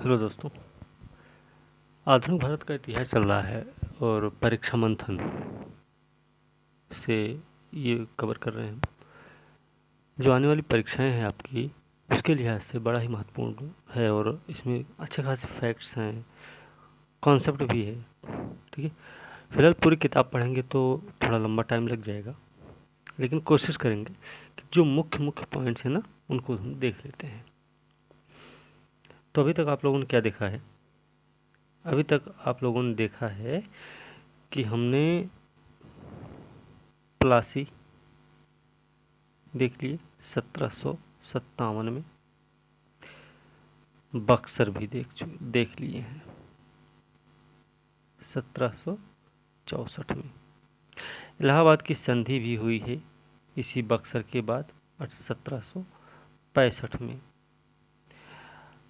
Hello दोस्तों। आधुनिक भारत का इतिहास चल रहा है और परीक्षा मंथन से ये कवर कर रहे हैं। जो आने वाली परीक्षाएं हैं आपकी, उसके लिहाज से बड़ा ही महत्वपूर्ण है और इसमें अच्छे खासे फैक्ट्स हैं, कॉन्सेप्ट भी है। ठीक है। फिलहाल पूरी किताब पढ़ेंगे तो थोड़ा लंबा टाइम लग जाएगा, लेकिन कोशिश करेंगे कि जो मुख्य मुख्य पॉइंट्स हैं ना, उनको हम देख लेते हैं। तो अभी तक आप लोगों ने क्या देखा है? अभी तक आप लोगों ने देखा है कि हमने प्लासी देख लिए 1757 में, बक्सर भी देख लिए हैं 1764 में। इलाहाबाद की संधि भी हुई है इसी बक्सर के बाद 1765 में।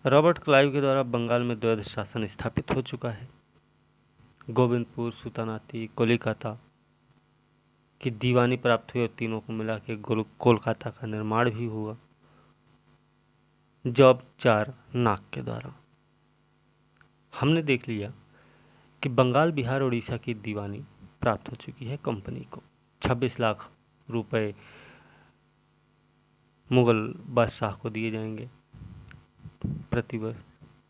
रॉबर्ट क्लाइव के द्वारा बंगाल में द्वैध शासन स्थापित हो चुका है। गोविंदपुर, सुल्तानाती, कोलिकाता की दीवानी प्राप्त हुई और तीनों को मिला के कोलकाता का निर्माण भी हुआ जॉब 4 नाक के द्वारा। हमने देख लिया कि बंगाल, बिहार, उड़ीसा की दीवानी प्राप्त हो चुकी है कंपनी को। 26 लाख रुपए मुगल बादशाह को दिए जाएंगे प्रतिवर्ष,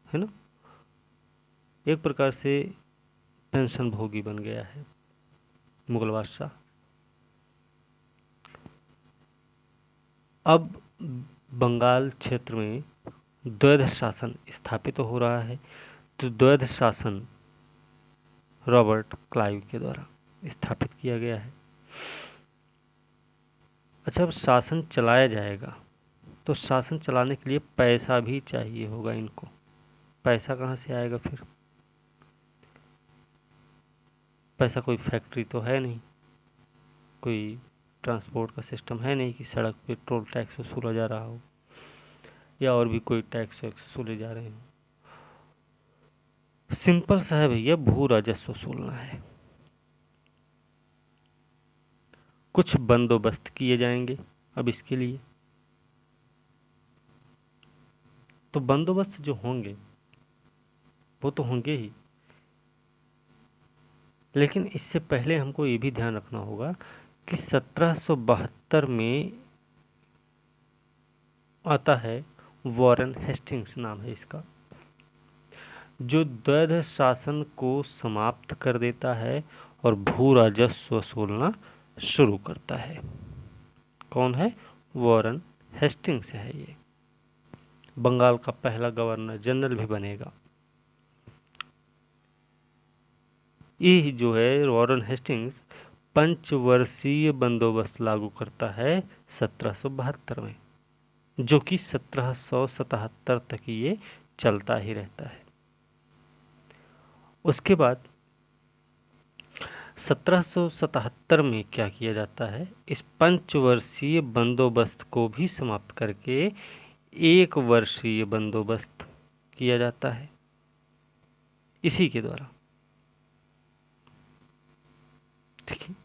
है ना। एक प्रकार से पेंशन भोगी बन गया है मुगल बादशाह। अब बंगाल क्षेत्र में द्वैध शासन स्थापित हो रहा है, तो द्वैध शासन रॉबर्ट क्लाइव के द्वारा स्थापित किया गया है। अच्छा, अब शासन चलाया जाएगा तो शासन चलाने के लिए पैसा भी चाहिए होगा इनको। पैसा कहाँ से आएगा फिर? पैसा कोई फैक्ट्री तो है नहीं, कोई ट्रांसपोर्ट का सिस्टम है नहीं कि सड़क पे टोल टैक्स वसूला जा रहा हो या और भी कोई टैक्स वैक्स वसूले जा रहे हो। सिंपल सा है भैया, भू राजस्व वसूलना है। कुछ बंदोबस्त किए जाएंगे अब इसके लिए। तो बंदोबस्त जो होंगे वो तो होंगे ही, लेकिन इससे पहले हमको ये भी ध्यान रखना होगा कि 1772 में आता है, वॉरेन हेस्टिंग्स नाम है इसका, जो द्वैध शासन को समाप्त कर देता है और भू राजस्व वसूलना शुरू करता है। कौन है? वॉरेन हेस्टिंग्स है। ये बंगाल का पहला गवर्नर जनरल भी बनेगा। ये जो है वॉरेन हेस्टिंग्स पंचवर्षीय बंदोबस्त लागू करता है 1772 में, जो कि 1777 तक ये चलता ही रहता है। उसके बाद 1777 में क्या किया जाता है? इस पंचवर्षीय बंदोबस्त को भी समाप्त करके 1 वर्षीय बंदोबस्त किया जाता है इसी के द्वारा। ठीक है।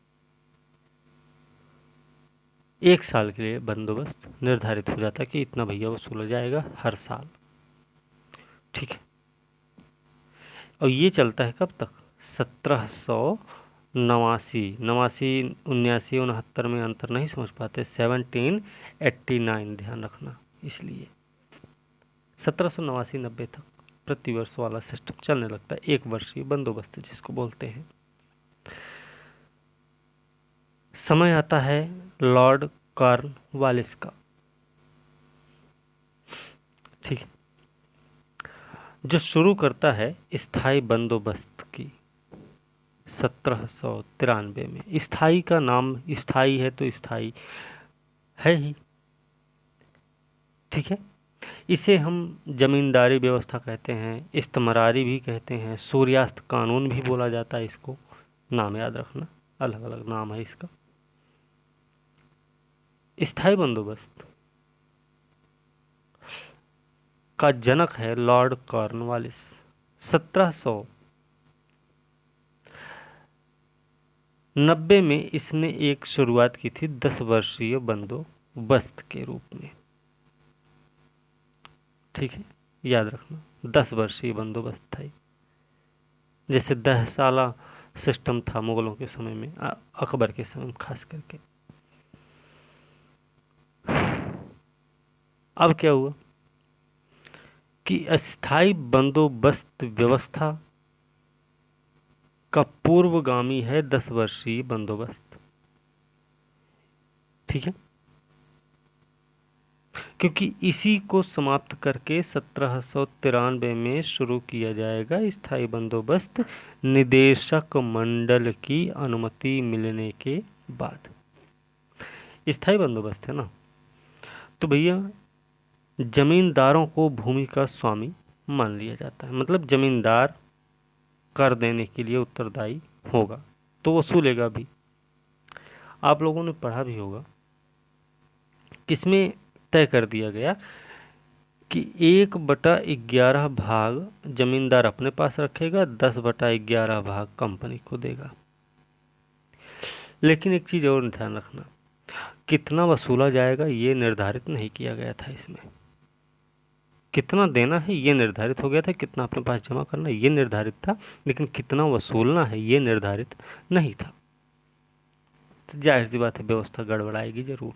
1 साल के लिए बंदोबस्त निर्धारित हो जाता है कि इतना भैया वसूला जाएगा हर साल। ठीक है। और ये चलता है कब तक? 1789, 89, 69 में अंतर नहीं समझ पाते, 1789 ध्यान रखना। इसलिए 1789-90 तक प्रतिवर्ष वाला सिस्टम चलने लगता है, 1 वर्षीय बंदोबस्त जिसको बोलते हैं। समय आता है लॉर्ड कॉर्नवालिस का। ठीक है। जो शुरू करता है स्थाई बंदोबस्त की 1793 में। स्थाई का नाम, स्थाई है तो स्थाई है ही। ठीक है। इसे हम जमींदारी व्यवस्था कहते हैं, इस्तमरारी भी कहते हैं, सूर्यास्त कानून भी बोला जाता है इसको। नाम याद रखना, अलग अलग नाम है इसका। स्थाई बंदोबस्त का जनक है लॉर्ड कॉर्नवालिस। 1790 में इसने एक शुरुआत की थी 10 वर्षीय बंदोबस्त के रूप में। ठीक है। याद रखना, 10 वर्षीय बंदोबस्त था ये। जैसे 10 साला सिस्टम था मुगलों के समय में, अकबर के समय में खास करके। अब क्या हुआ कि अस्थाई बंदोबस्त व्यवस्था का पूर्वगामी है 10 वर्षीय बंदोबस्त। ठीक है, क्योंकि इसी को समाप्त करके 1793 में शुरू किया जाएगा स्थायी बंदोबस्त, निदेशक मंडल की अनुमति मिलने के बाद। स्थायी बंदोबस्त है ना, तो भैया जमींदारों को भूमि का स्वामी मान लिया जाता है। मतलब जमींदार कर देने के लिए उत्तरदायी होगा, तो वसूलेगा भी। आप लोगों ने पढ़ा भी होगा, किसमें तय कर दिया गया कि 1/11 भाग जमींदार अपने पास रखेगा, 10/11 भाग कंपनी को देगा। लेकिन एक चीज और ध्यान रखना, कितना वसूला जाएगा ये निर्धारित नहीं किया गया था। इसमें कितना देना है ये निर्धारित हो गया था, कितना अपने पास जमा करना ये निर्धारित था, लेकिन कितना वसूलना है ये निर्धारित नहीं था। तो जाहिर सी बात है व्यवस्था गड़बड़ाएगी जरूर,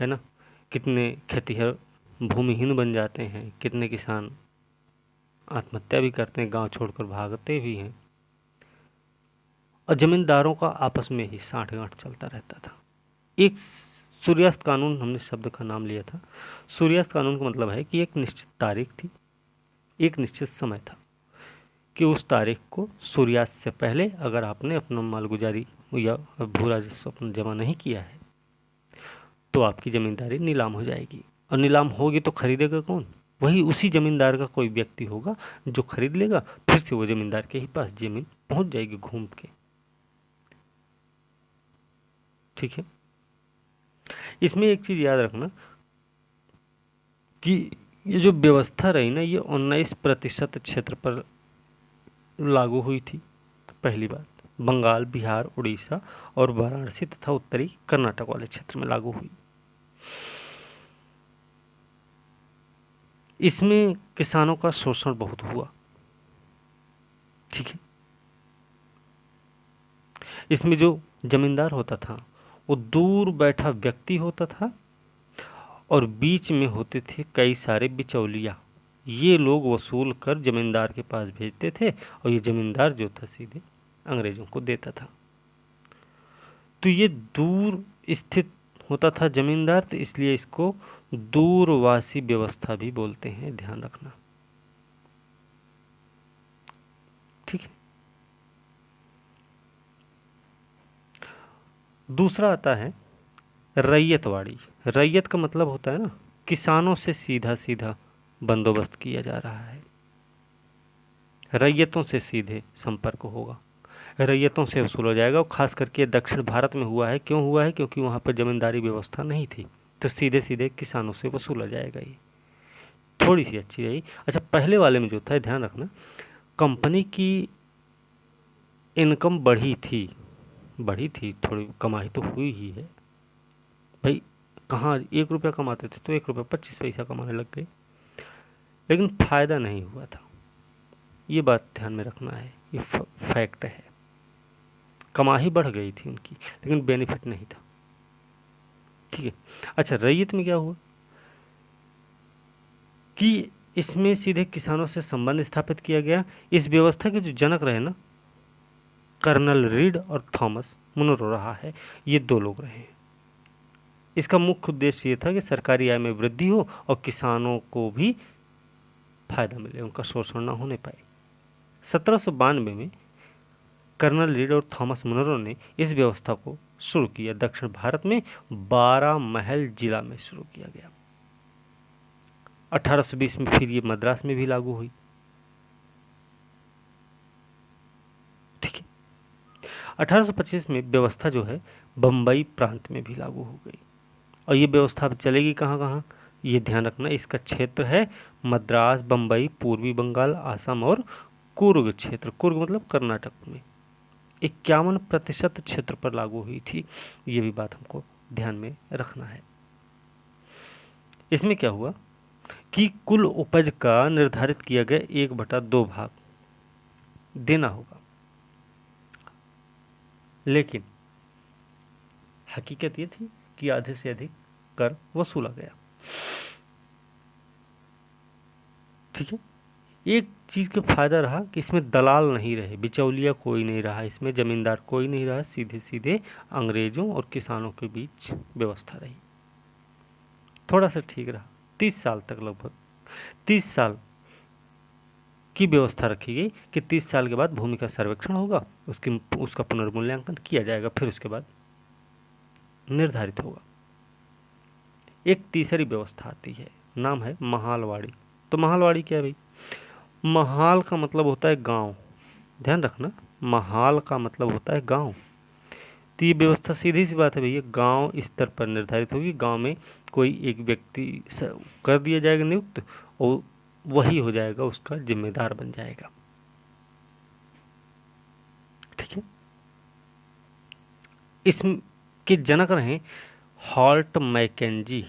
है ना। कितने खेतीहर भूमिहीन बन जाते हैं, कितने किसान आत्महत्या भी करते हैं, गांव छोड़कर भागते भी हैं, और जमींदारों का आपस में ही साठगांठ चलता रहता था। एक सूर्यास्त कानून, हमने शब्द का नाम लिया था। सूर्यास्त कानून का मतलब है कि एक निश्चित तारीख थी, एक निश्चित समय था कि उस तारीख को सूर्यास्त से पहले अगर आपने अपना मालगुजारी या भू राजस्व अपना जमा नहीं किया है तो आपकी ज़मींदारी नीलाम हो जाएगी। और नीलाम होगी तो खरीदेगा कौन? वही उसी ज़मींदार का कोई व्यक्ति होगा जो खरीद लेगा, फिर से वो ज़मींदार के ही पास ज़मीन पहुंच जाएगी घूम के। ठीक है, इसमें एक चीज़ याद रखना कि ये जो व्यवस्था रही ना, ये 19% क्षेत्र पर लागू हुई थी। पहली बात, बंगाल, बिहार, उड़ीसा और वाराणसी तथा उत्तरी कर्नाटक वाले क्षेत्र में लागू हुई। इसमें किसानों का शोषण बहुत हुआ। ठीक है, इसमें जो जमींदार होता था वो दूर बैठा व्यक्ति होता था और बीच में होते थे कई सारे बिचौलिया। ये लोग वसूल कर जमींदार के पास भेजते थे और ये जमींदार जो था सीधे अंग्रेजों को देता था। तो ये दूर स्थित होता था जमींदार, तो इसलिए इसको दूरवासी व्यवस्था भी बोलते हैं, ध्यान रखना। ठीक है, दूसरा आता है रैयतवाड़ी। रैयत का मतलब होता है ना, किसानों से सीधा सीधा बंदोबस्त किया जा रहा है, रैयतों से सीधे संपर्क होगा, रैयतों से वसूल हो जाएगा। और खास करके दक्षिण भारत में हुआ है। क्यों हुआ है? क्योंकि वहाँ पर जमींदारी व्यवस्था नहीं थी, तो सीधे सीधे किसानों से वसूला जाएगा। ये थोड़ी सी अच्छी रही। अच्छा, पहले वाले में जो था, ध्यान रखना, कंपनी की इनकम बढ़ी थी, थोड़ी कमाई तो हुई ही है भाई। कहाँ 1 रुपया कमाते थे तो 1 रुपया 25 पैसा कमाने लग गए, लेकिन फ़ायदा नहीं हुआ था। ये बात ध्यान में रखना है, ये फैक्ट है। कमाई बढ़ गई थी उनकी, लेकिन बेनिफिट नहीं था। ठीक है। अच्छा, रैयत में क्या हुआ कि इसमें सीधे किसानों से संबंध स्थापित किया गया। इस व्यवस्था के जो जनक रहे ना, कर्नल रीड और थॉमस मुनरो रहा है, ये 2 लोग रहे हैं। इसका मुख्य उद्देश्य ये था कि सरकारी आय में वृद्धि हो और किसानों को भी फायदा मिले, उनका शोषण ना होने पाए। 1792 में कर्नल रीड और थॉमस मुनरो ने इस व्यवस्था को शुरू किया। दक्षिण भारत में 12 महल जिला में शुरू किया गया। 1820 में फिर ये मद्रास में भी लागू हुई। ठीक है, 1825 में व्यवस्था जो है बम्बई प्रांत में भी लागू हो गई। और ये व्यवस्था अब चलेगी कहाँ कहाँ, ये ध्यान रखना। इसका क्षेत्र है मद्रास, बम्बई, पूर्वी बंगाल, आसाम और कुर्ग क्षेत्र। कुर्ग मतलब कर्नाटक में 51% क्षेत्र पर लागू हुई थी। ये भी बात हमको ध्यान में रखना है। इसमें क्या हुआ कि कुल उपज का निर्धारित किया गया 1/2 भाग देना होगा। लेकिन हकीकत ये थी कि आधे से अधिक कर वसूला गया। ठीक है। एक चीज का फायदा रहा कि इसमें दलाल नहीं रहे, बिचौलिया कोई नहीं रहा, इसमें जमींदार कोई नहीं रहा, सीधे सीधे अंग्रेजों और किसानों के बीच व्यवस्था रही। थोड़ा सा ठीक रहा। 30 साल तक, लगभग 30 साल की व्यवस्था रखी गई कि 30 साल के बाद भूमि का सर्वेक्षण होगा, उसका पुनर्मूल्यांकन किया जाएगा, फिर उसके बाद निर्धारित होगा। एक तीसरी व्यवस्था आती है, नाम है महालवाड़ी। तो महालवाड़ी क्या है भाई? महाल का मतलब होता है गांव, ध्यान रखना, महाल का मतलब होता है गांव। तो ये व्यवस्था सीधी सी बात है भैया, गांव स्तर पर निर्धारित होगी। गांव में कोई एक व्यक्ति कर दिया जाएगा नियुक्त, और वही हो जाएगा, उसका जिम्मेदार बन जाएगा। ठीक है। इसके जनक रहे हॉल्ट मैकेंजी।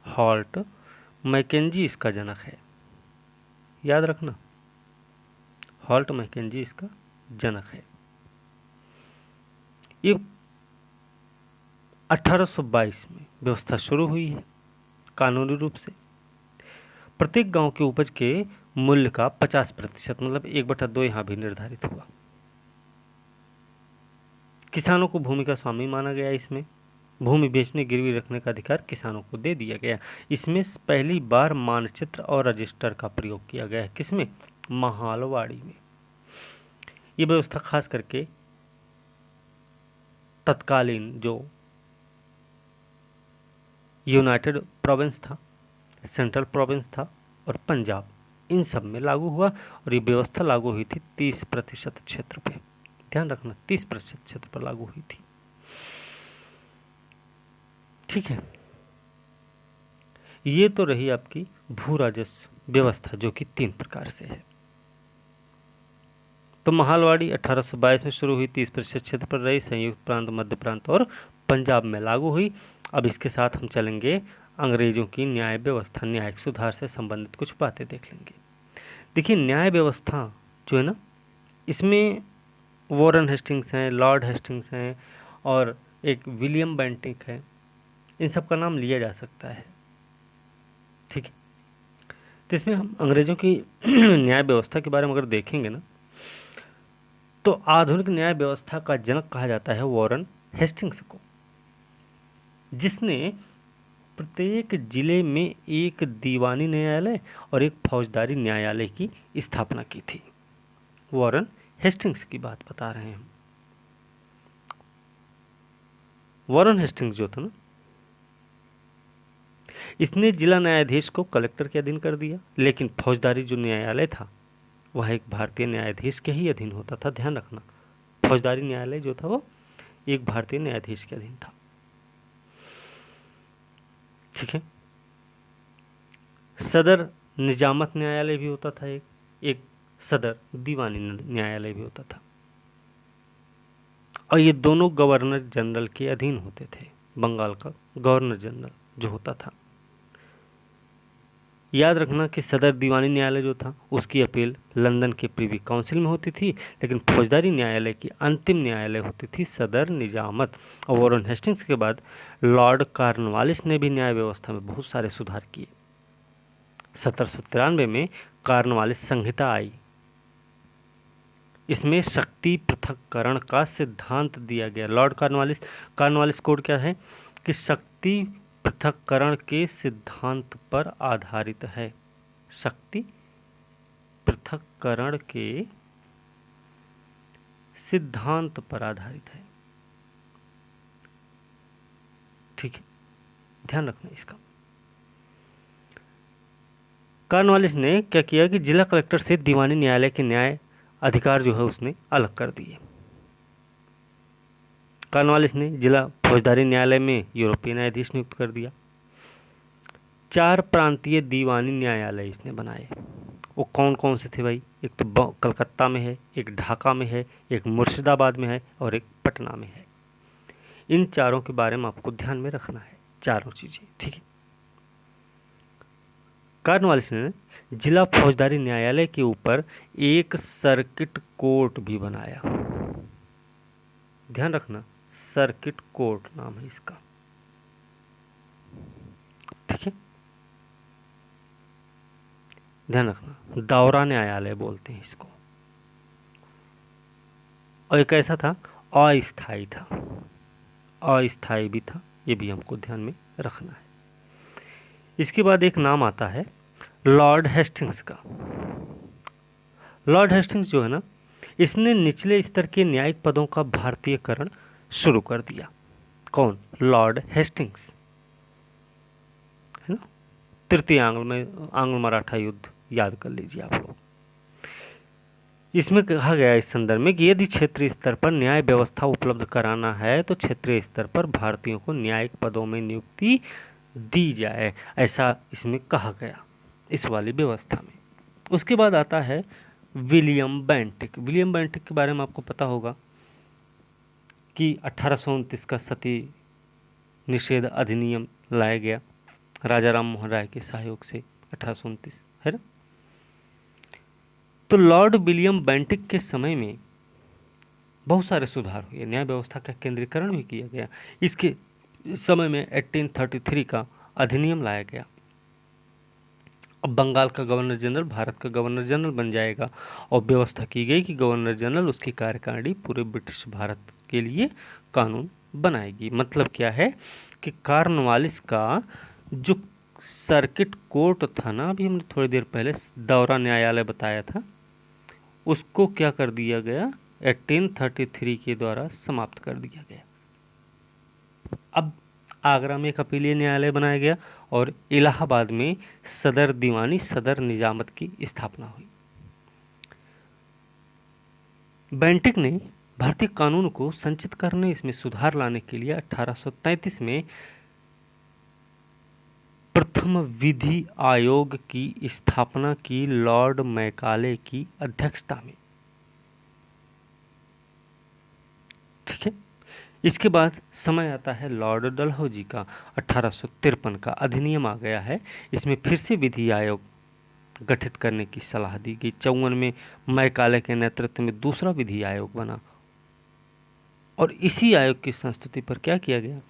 हॉल्ट मैकेंजी इसका जनक है, याद रखना, हॉल्ट मैकेंजी इसका जनक है। ये 1822 में व्यवस्था शुरू हुई है कानूनी रूप से। प्रत्येक गांव के उपज के मूल्य का 50%, मतलब 1/2 यहाँ भी निर्धारित हुआ। किसानों को भूमि का स्वामी माना गया। इसमें भूमि बेचने गिरवी रखने का अधिकार किसानों को दे दिया गया। इसमें पहली बार मानचित्र और रजिस्टर का प्रयोग किया गया है। किसमें? महालवाड़ी में। ये व्यवस्था खास करके तत्कालीन जो यूनाइटेड प्रोविंस था, सेंट्रल प्रोविंस था और पंजाब, इन सब में लागू हुआ। और ये व्यवस्था लागू हुई थी 30% क्षेत्र पे। ध्यान रखना, 30% क्षेत्र पर लागू हुई थी। ठीक है। ये तो रही आपकी भू राजस्व व्यवस्था, जो कि 3 प्रकार से है। तो महालवाड़ी 1822 में शुरू हुई, 30% क्षेत्र पर रही, संयुक्त प्रांत, मध्य प्रांत और पंजाब में लागू हुई। अब इसके साथ हम चलेंगे अंग्रेजों की न्याय व्यवस्था, न्यायिक सुधार से संबंधित कुछ बातें देख लेंगे। देखिए, न्याय व्यवस्था जो है ना, इसमें वॉरेन हेस्टिंग्स हैं, लॉर्ड हेस्टिंग्स हैं और एक विलियम बेंटिक है, इन सब का नाम लिया जा सकता है। ठीक है। तो इसमें हम अंग्रेजों की न्याय व्यवस्था के बारे में अगर देखेंगे ना, तो आधुनिक न्याय व्यवस्था का जनक कहा जाता है वॉरेन हेस्टिंग्स को, जिसने प्रत्येक जिले में एक दीवानी न्यायालय और एक फौजदारी न्यायालय की स्थापना की थी। वॉरेन हेस्टिंग्स की बात बता रहे हैं हम। वॉरेन हेस्टिंग्स जो था ना, इसने जिला न्यायाधीश को कलेक्टर के अधीन कर दिया, लेकिन फौजदारी जो न्यायालय था वह एक भारतीय न्यायाधीश के ही अधीन होता था। ध्यान रखना, फौजदारी न्यायालय जो था वो एक भारतीय न्यायाधीश के अधीन था। ठीक है। सदर निजामत न्यायालय भी होता था, एक सदर दीवानी न्यायालय भी होता था, और ये दोनों गवर्नर जनरल के अधीन होते थे। बंगाल का गवर्नर जनरल जो होता था। याद रखना कि सदर दीवानी न्यायालय जो था उसकी अपील लंदन के प्रीवी काउंसिल में होती थी, लेकिन फौजदारी न्यायालय की अंतिम 93 होती थी सदर निजामत। और वॉरेन हेस्टिंग्स के बाद लॉर्ड कॉर्नवालिस ने भी न्याय व्यवस्था में बहुत सारे सुधार किए। 1793 में कॉर्नवालिस संहिता आई। इसमें शक्ति पृथक्करण का सिद्धांत दिया गया। लॉर्ड कॉर्नवालिस कोड क्या है कि शक्ति पृथक्करण के सिद्धांत पर आधारित है। शक्ति पृथक्करण के सिद्धांत पर आधारित है। ठीक है, ध्यान रखना इसका। कॉर्नवालिस ने क्या किया कि जिला कलेक्टर से दीवानी न्यायालय के न्याय अधिकार जो है उसने अलग कर दिए। कॉर्नवालिस ने जिला फौजदारी न्यायालय में यूरोपीय न्यायाधीश नियुक्त कर दिया। 4 प्रांतीय दीवानी न्यायालय इसने बनाए। वो कौन कौन से थे भाई? एक तो कलकत्ता में है, एक ढाका में है, एक मुर्शिदाबाद में है और एक पटना में है। इन चारों के बारे में आपको ध्यान में रखना है, चारों चीजें। ठीक है। कॉर्नवालिस ने जिला फौजदारी न्यायालय के ऊपर एक सर्किट कोर्ट भी बनाया। ध्यान रखना, सर्किट कोर्ट नाम है इसका, ठीक है, ध्यान रखना, दौरा न्यायालय बोलते हैं इसको। और एक ऐसा था, अस्थायी था, अस्थायी भी था, ये भी हमको ध्यान में रखना है। इसके बाद एक नाम आता है लॉर्ड हेस्टिंग्स का। लॉर्ड हेस्टिंग्स जो है ना, इसने निचले स्तर के न्यायिक पदों का भारतीयकरण शुरू कर दिया। कौन? लॉर्ड हेस्टिंग्स, है ना। तृतीय आंग्ल मराठा युद्ध याद कर लीजिए आप लोग। इसमें कहा गया इस संदर्भ में कि यदि क्षेत्रीय स्तर पर न्याय व्यवस्था उपलब्ध कराना है तो क्षेत्रीय स्तर पर भारतीयों को न्यायिक पदों में नियुक्ति दी जाए, ऐसा इसमें कहा गया इस वाली व्यवस्था में। उसके बाद आता है विलियम बेंटिक। विलियम बेंटिक के बारे में आपको पता होगा कि 1829 का सती निषेध अधिनियम लाया गया राजा राम मोहन राय के सहयोग से, 1829, है ना। तो लॉर्ड विलियम बेंटिक के समय में बहुत सारे सुधार हुए, न्याय व्यवस्था का केंद्रीकरण भी किया गया। इसके समय में 1833 का अधिनियम लाया गया। अब बंगाल का गवर्नर जनरल भारत का गवर्नर जनरल बन जाएगा और व्यवस्था की गई कि गवर्नर जनरल उसकी कार्यकारिणी पूरे ब्रिटिश भारत के लिए कानून बनाएगी। मतलब क्या है कि कॉर्नवालिस का जो सर्किट कोर्ट था ना, अभी हमने थोड़ी देर पहले दौरा न्यायालय बताया था, उसको क्या कर दिया गया, 1833 के द्वारा समाप्त कर दिया गया। अब आगरा में एक अपीलीय न्यायालय बनाया गया और इलाहाबाद में सदर दीवानी सदर निजामत की स्थापना हुई। बेंटिक ने भारतीय कानून को संचित करने, इसमें सुधार लाने के लिए 1833 में प्रथम विधि आयोग की स्थापना की, लॉर्ड मैकाले की अध्यक्षता में, ठीक है। इसके बाद समय आता है लॉर्ड डलहौजी का, 1853 का अधिनियम आ गया है। इसमें फिर से विधि आयोग गठित करने की सलाह दी गई। 54 में मैकाले के नेतृत्व में दूसरा विधि आयोग बना और इसी आयोग की संस्तुति पर क्या किया गया,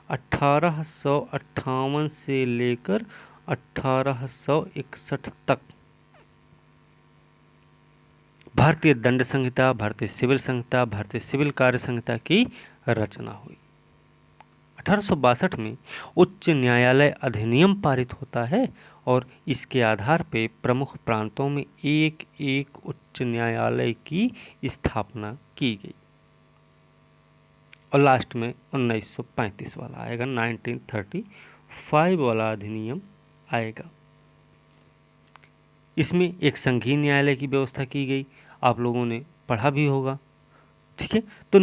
1858 से लेकर 1861 तक भारतीय दंड संहिता, भारतीय सिविल संहिता, भारतीय सिविल कार्य संहिता की रचना हुई। 1862 में उच्च न्यायालय अधिनियम पारित होता है और इसके आधार पर प्रमुख प्रांतों में एक एक उच्च न्यायालय की स्थापना की गई। और लास्ट में 1935 वाला आएगा, 1935 वाला अधिनियम आएगा। इसमें एक संघीय न्यायालय की व्यवस्था की गई, आप लोगों ने पढ़ा भी होगा, ठीक है। तो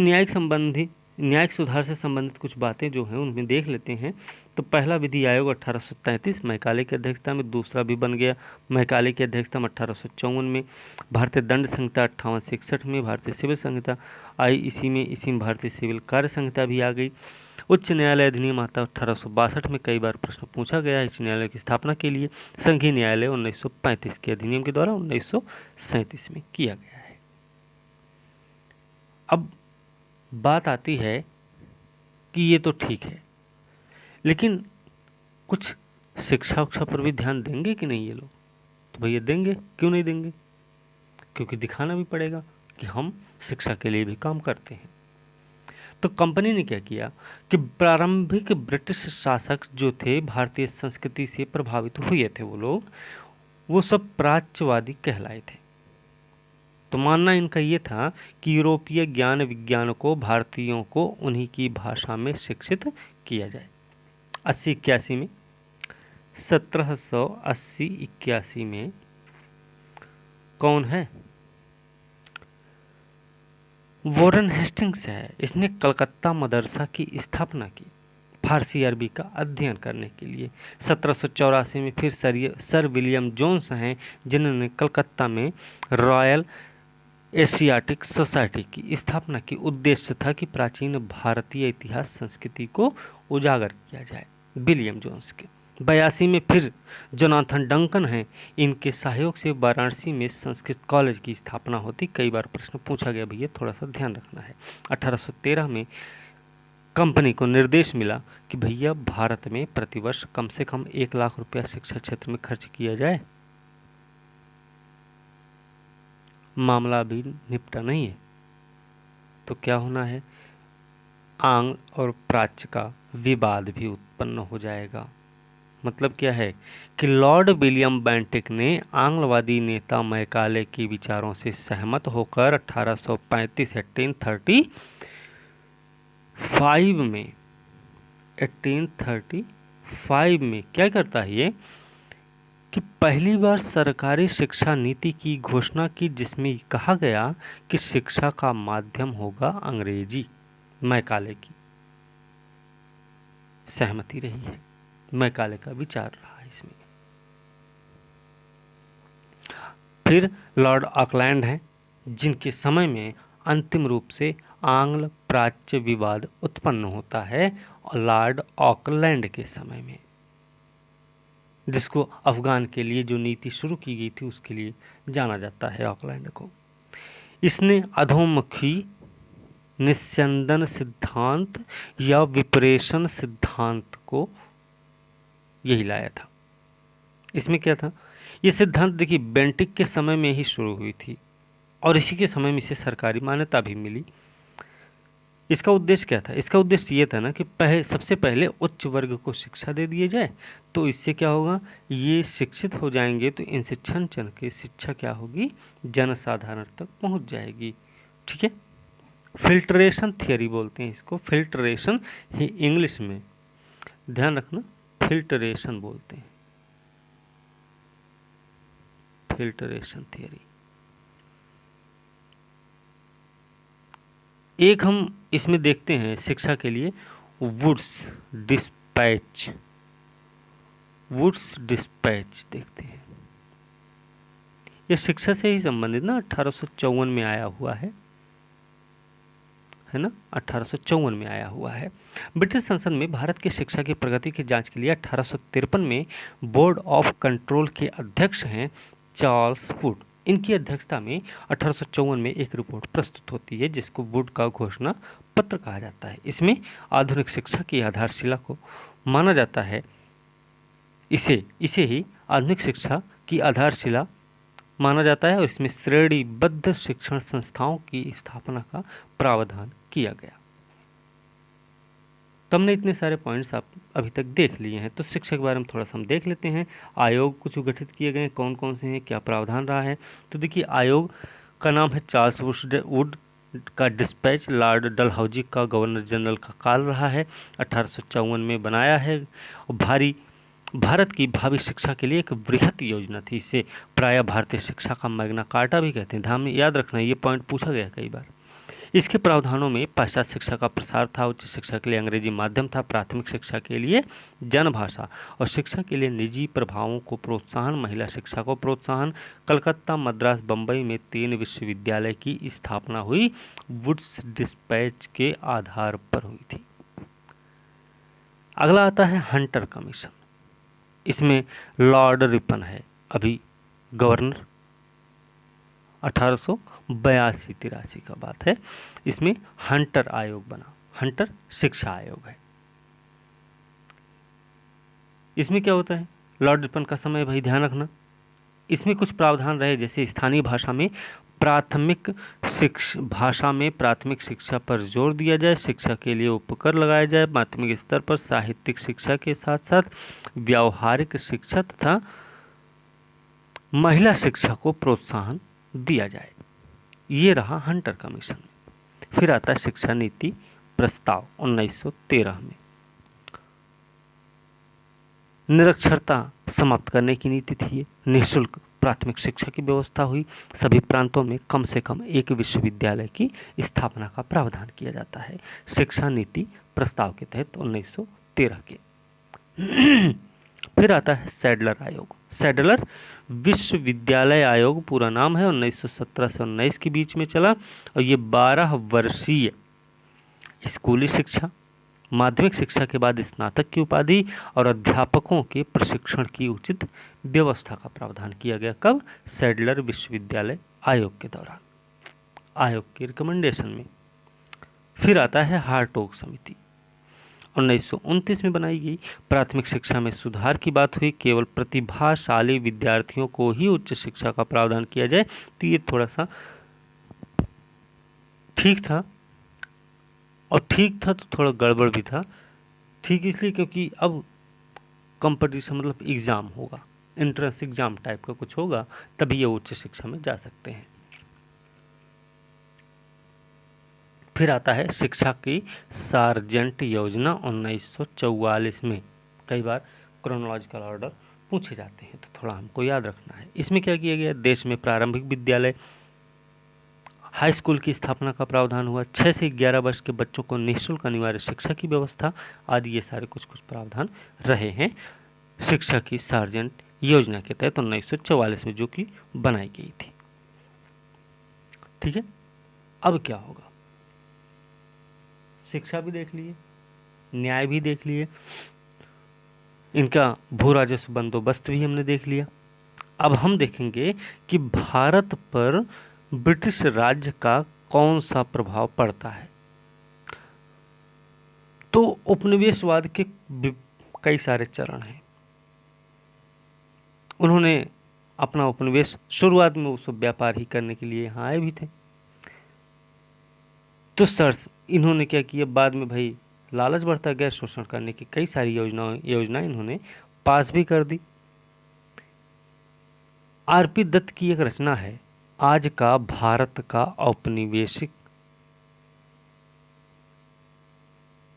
न्यायिक सुधार से संबंधित कुछ बातें जो हैं उनमें देख लेते हैं। तो पहला विधि आयोग 1833 मैकाले की अध्यक्षता में, दूसरा भी बन गया मैकाले की अध्यक्षता में 1854 में। भारतीय दंड संहिता 58 से 61 में, भारतीय सिविल संहिता आई इसी में भारतीय सिविल कार्य संहिता भी आ गई। उच्च न्यायालय अधिनियम आता 1862 में, कई बार प्रश्न पूछा गया है इस न्यायालय की स्थापना के लिए। संघीय न्यायालय 1935 के अधिनियम के द्वारा 1937 में किया गया है। अब बात आती है कि ये तो ठीक है, लेकिन कुछ शिक्षा उक्षा पर भी ध्यान देंगे कि नहीं ये लोग? तो भैया देंगे, क्यों नहीं देंगे? क्योंकि दिखाना भी पड़ेगा कि हम शिक्षा के लिए भी काम करते हैं। तो कंपनी ने क्या किया कि प्रारंभिक ब्रिटिश शासक जो थे भारतीय संस्कृति से प्रभावित हुए थे, वो सब प्राच्यवादी कहलाए थे। तो मानना इनका ये था कि यूरोपीय ज्ञान विज्ञान को भारतीयों को उन्हीं की भाषा में शिक्षित किया जाए। 80-81 में 1780-81 में कौन है? वॉरेन हेस्टिंग्स है। इसने कलकत्ता मदरसा की स्थापना की फारसी अरबी का अध्ययन करने के लिए। 1784 में फिर सर विलियम जोन्स हैं जिन्होंने कलकत्ता में रॉयल एशियाटिक सोसाइटी की स्थापना की। उद्देश्य था कि प्राचीन भारतीय इतिहास संस्कृति को उजागर किया जाए, विलियम जोन्स के। 82 में फिर जोनाथन डंकन हैं, इनके सहयोग से वाराणसी में संस्कृत कॉलेज की स्थापना होती। कई बार प्रश्न पूछा गया भैया, थोड़ा सा ध्यान रखना है। 1813 में कंपनी को निर्देश मिला कि भैया भारत में प्रतिवर्ष कम से कम 1 लाख रुपया शिक्षा क्षेत्र में खर्च किया जाए। मामला अभी निपटा नहीं है, तो क्या होना है, आंग्ल और प्राच्य का विवाद भी उत्पन्न हो जाएगा। मतलब क्या है कि लॉर्ड विलियम बेंटिक ने आंग्लवादी नेता मैकाले के विचारों से सहमत होकर 1835 में क्या करता है ये कि पहली बार सरकारी शिक्षा नीति की घोषणा की, जिसमें कहा गया कि शिक्षा का माध्यम होगा अंग्रेजी। मैकाले की सहमति रही है, मैकाले का विचार रहा है इसमें। फिर लॉर्ड ऑकलैंड हैं, जिनके समय में अंतिम रूप से आंग्ल प्राच्य विवाद उत्पन्न होता है, और लॉर्ड ऑकलैंड के समय में, जिसको अफगान के लिए जो नीति शुरू की गई थी उसके लिए जाना जाता है ऑकलैंड को। इसने अधोमुखी निस्यंदन सिद्धांत या विपरेशन सिद्धांत को यही लाया था। इसमें क्या था, ये सिद्धांत देखिए बेंटिक के समय में ही शुरू हुई थी और इसी के समय में इसे सरकारी मान्यता भी मिली। इसका उद्देश्य क्या था, इसका उद्देश्य ये था ना कि सबसे पहले उच्च वर्ग को शिक्षा दे दिए जाए, तो इससे क्या होगा, ये शिक्षित हो जाएंगे तो इनसे छन छन के शिक्षा क्या होगी, जनसाधारण तक पहुंच जाएगी। ठीक है, फिल्ट्रेशन थियरी बोलते हैं इसको, फिल्ट्रेशन ही इंग्लिश में, ध्यान रखना, फिल्ट्रेशन बोलते हैं, फिल्ट्रेशन थियरी। एक हम इसमें देखते हैं शिक्षा के लिए वुड्स डिस्पैच, वुड्स डिस्पैच देखते हैं। यह शिक्षा से ही संबंधित ना 1854 में आया हुआ है ना, 1854 में आया हुआ है। ब्रिटिश संसद में भारत की शिक्षा की प्रगति की जांच के लिए 1853 में बोर्ड ऑफ कंट्रोल के अध्यक्ष हैं चार्ल्स वुड। इनकी अध्यक्षता में 1854 में एक रिपोर्ट प्रस्तुत होती है, जिसको वुड का घोषणा पत्र कहा जाता है। इसमें आधुनिक शिक्षा की आधारशिला को माना जाता है, इसे ही आधुनिक शिक्षा की आधारशिला माना जाता है, और इसमें श्रेणीबद्ध शिक्षण संस्थाओं की स्थापना का प्रावधान किया गया। तो हमने इतने सारे पॉइंट्स आप अभी तक देख लिए हैं, तो शिक्षा के बारे में थोड़ा सा हम देख लेते हैं। आयोग कुछ गठित किए गए, कौन कौन से हैं, क्या प्रावधान रहा है। तो देखिए आयोग का नाम है चार्ल्स वुड का डिस्पैच, लॉर्ड डलहौजी का गवर्नर जनरल का काल रहा है, 1854 में बनाया है। भारत की भावी शिक्षा के लिए एक बृहत योजना थी। इसे प्रायः भारतीय शिक्षा का मैग्ना कार्टा भी कहते हैं। ध्यान में याद रखना, ये पॉइंट पूछा गया कई बार। इसके प्रावधानों में पाश्चात्य शिक्षा का प्रसार था, उच्च शिक्षा के लिए अंग्रेजी माध्यम था, प्राथमिक शिक्षा के लिए जनभाषा, और शिक्षा के लिए निजी प्रभावों को प्रोत्साहन, महिला शिक्षा को प्रोत्साहन। कलकत्ता, मद्रास, बम्बई में 3 विश्वविद्यालय की स्थापना हुई, वुड्स डिस्पैच के आधार पर हुई थी। अगला आता है हंटर कमीशन। इसमें लॉर्ड रिपन है अभी गवर्नर, 1882-83 का बात है। इसमें हंटर आयोग बना, हंटर शिक्षा आयोग है। इसमें क्या होता है, लॉर्ड रिपन का समय भाई ध्यान रखना, इसमें कुछ प्रावधान रहे, जैसे स्थानीय भाषा में प्राथमिक शिक्षा पर जोर दिया जाए, शिक्षा के लिए उपकर लगाया जाए, माध्यमिक स्तर पर साहित्यिक शिक्षा के साथ साथ व्यावहारिक शिक्षा तथा महिला शिक्षा को प्रोत्साहन दिया जाए। ये रहा हंटर कमीशन। फिर आता है शिक्षा नीति प्रस्ताव 1913 में। निरक्षरता समाप्त करने की नीति थी। निःशुल्क प्राथमिक शिक्षा की व्यवस्था हुई। सभी प्रांतों में कम से कम एक विश्वविद्यालय की स्थापना का प्रावधान किया जाता है शिक्षा नीति प्रस्ताव के तहत 1913 के। फिर आता है सैडलर आयोग। सैडलर विश्वविद्यालय आयोग पूरा नाम है, 1917 से 19 के बीच में चला, और ये 12 वर्षीय स्कूली शिक्षा, माध्यमिक शिक्षा के बाद स्नातक की उपाधि और अध्यापकों के प्रशिक्षण की उचित व्यवस्था का प्रावधान किया गया। कब? सैडलर विश्वविद्यालय आयोग के दौरान, आयोग के रिकमेंडेशन में। फिर आता है हारटोग समिति, 1929 में बनाई गई। प्राथमिक शिक्षा में सुधार की बात हुई, केवल प्रतिभाशाली विद्यार्थियों को ही उच्च शिक्षा का प्रावधान किया जाए। तो ये थोड़ा सा ठीक था, और ठीक था तो थोड़ा गड़बड़ भी था। ठीक इसलिए क्योंकि अब कंपटीशन मतलब एग्ज़ाम होगा, एंट्रेंस एग्ज़ाम टाइप का कुछ होगा, तभी ये उच्च शिक्षा में जा सकते हैं। फिर आता है शिक्षा की सार्जेंट योजना 1944 में। कई बार क्रोनोलॉजिकल ऑर्डर पूछे जाते हैं तो थोड़ा हमको याद रखना है। इसमें क्या किया गया? देश में प्रारंभिक विद्यालय, हाई स्कूल की स्थापना का प्रावधान हुआ। 6 से 11 वर्ष के बच्चों को निःशुल्क अनिवार्य शिक्षा की व्यवस्था आदि, ये सारे कुछ कुछ प्रावधान रहे हैं शिक्षा की सार्जेंट योजना के तहत 1944 में, जो कि बनाई गई थी। ठीक है, अब क्या होगा? शिक्षा भी देख लिए, न्याय भी देख लिए, इनका भू राजस्व बंदोबस्त भी हमने देख लिया। अब हम देखेंगे कि भारत पर ब्रिटिश राज्य का कौन सा प्रभाव पड़ता है। तो उपनिवेशवाद के कई सारे चरण हैं। उन्होंने अपना उपनिवेश शुरुआत में उस व्यापार ही करने के लिए यहाँ आए भी थे। तो सर इन्होंने क्या किया? बाद में भाई लालच बढ़ता गया, शोषण करने की कई सारी योजनाएं इन्होंने पास भी कर दी। आरपी दत्त की एक रचना है, आज का भारत का औपनिवेशिक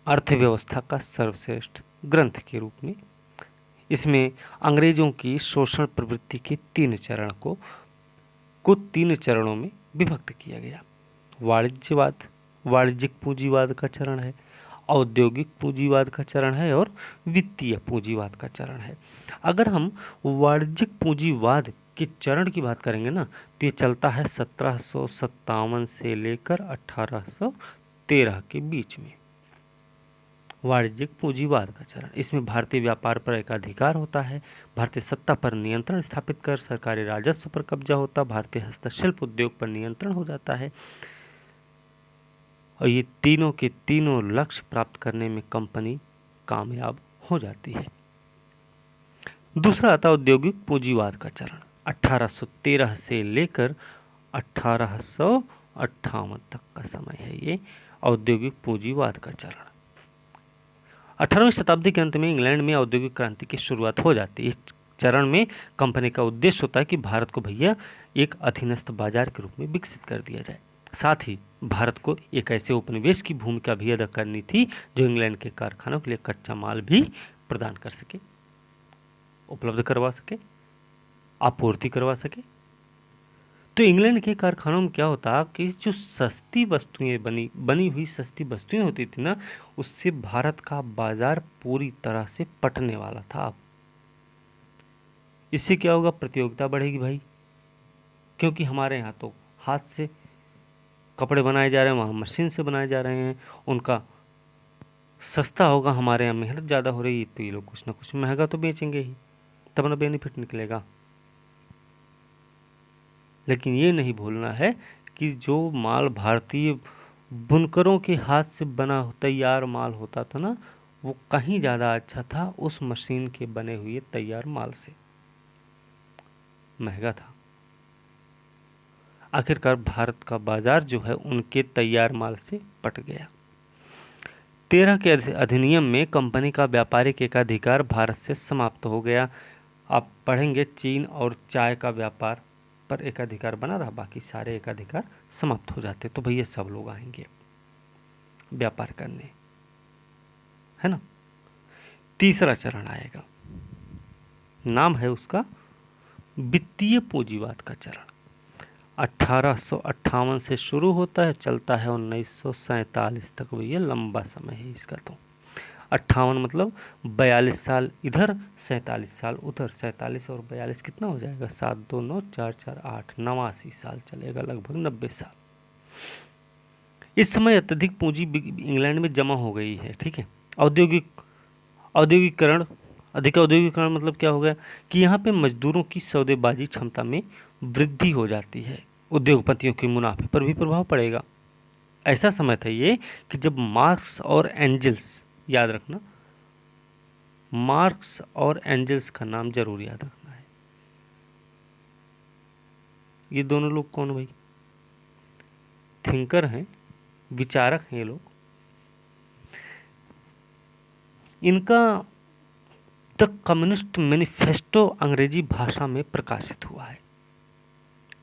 अर्थव्यवस्था का सर्वश्रेष्ठ ग्रंथ के रूप में। इसमें अंग्रेजों की शोषण प्रवृत्ति के 3 चरण को 3 चरणों में विभक्त किया गया। वाणिज्यवाद, वाणिज्यिक पूंजीवाद का चरण है, औद्योगिक पूंजीवाद का चरण है, और वित्तीय पूंजीवाद का चरण है। अगर हम वाणिज्यिक पूंजीवाद के चरण की बात करेंगे ना, तो ये चलता है 1757 से लेकर 1813 के बीच में। वाणिज्यिक पूंजीवाद का चरण, इसमें भारतीय व्यापार पर एकाधिकार होता है, भारतीय सत्ता पर नियंत्रण स्थापित कर सरकारी राजस्व पर कब्जा होता, भारतीय हस्तशिल्प उद्योग पर नियंत्रण हो जाता है, और ये तीनों के तीनों लक्ष्य प्राप्त करने में कंपनी कामयाब हो जाती है। दूसरा आता औद्योगिक पूंजीवाद का चरण, 1813 से लेकर 1858 तक का समय है ये औद्योगिक पूंजीवाद का चरण। 18वीं शताब्दी के अंत में इंग्लैंड में औद्योगिक क्रांति की शुरुआत हो जाती है। इस चरण में कंपनी का उद्देश्य होता है कि भारत को भैया एक अधीनस्थ बाजार के रूप में विकसित कर दिया जाए। साथ ही भारत को एक ऐसे उपनिवेश की भूमिका भी अदा करनी थी जो इंग्लैंड के कारखानों के लिए कच्चा माल भी प्रदान कर सके, उपलब्ध करवा सके, आपूर्ति करवा सके। तो इंग्लैंड के कारखानों में क्या होता कि जो सस्ती वस्तुएं बनी हुई सस्ती वस्तुएं होती थी ना, उससे भारत का बाजार पूरी तरह से पटने वाला था। इससे क्या होगा? प्रतियोगिता बढ़ेगी भाई, क्योंकि हमारे यहाँ तो हाथ से कपड़े बनाए जा रहे हैं, वहाँ मशीन से बनाए जा रहे हैं, उनका सस्ता होगा, हमारे यहाँ मेहनत ज़्यादा हो रही है, तो ये लोग कुछ ना कुछ महंगा तो बेचेंगे ही, तब ना बेनिफिट निकलेगा। लेकिन ये नहीं भूलना है कि जो माल भारतीय बुनकरों के हाथ से बना तैयार माल होता था ना, वो कहीं ज़्यादा अच्छा था उस मशीन के बने हुए तैयार माल से, महंगा था। आखिरकार भारत का बाजार जो है उनके तैयार माल से पट गया। 13 के अधिनियम में कंपनी का व्यापारिक एकाधिकार भारत से समाप्त हो गया। आप पढ़ेंगे चीन और चाय का व्यापार पर एकाधिकार बना रहा, बाकी सारे एकाधिकार समाप्त हो जाते। तो भैया सब लोग आएंगे व्यापार करने, है ना। तीसरा चरण आएगा, नाम है उसका वित्तीय पूंजीवाद का चरण। 1858 से शुरू होता है, चलता है 1947 तक। भैया लंबा समय है इसका। तो 58 मतलब 42 साल इधर, 47 साल उधर। 47 और 42 कितना हो जाएगा? 7 2 9 4 4 8, 89 साल चलेगा, लगभग 90 साल। इस समय अत्यधिक पूंजी इंग्लैंड में जमा हो गई है, ठीक है। औद्योगिक औद्योगिकरण अधिक औद्योगिकरण मतलब क्या हो गया कि यहाँ पे मजदूरों की सौदेबाजी क्षमता में वृद्धि हो जाती है, उद्योगपतियों के मुनाफे पर भी प्रभाव पड़ेगा। ऐसा समय था ये कि जब मार्क्स और एंजल्स, याद रखना मार्क्स और एंजल्स का नाम जरूर याद रखना है। ये दोनों लोग कौन भाई? थिंकर हैं, विचारक हैं ये लोग। इनका द कम्युनिस्ट मैनिफेस्टो अंग्रेजी भाषा में प्रकाशित हुआ है।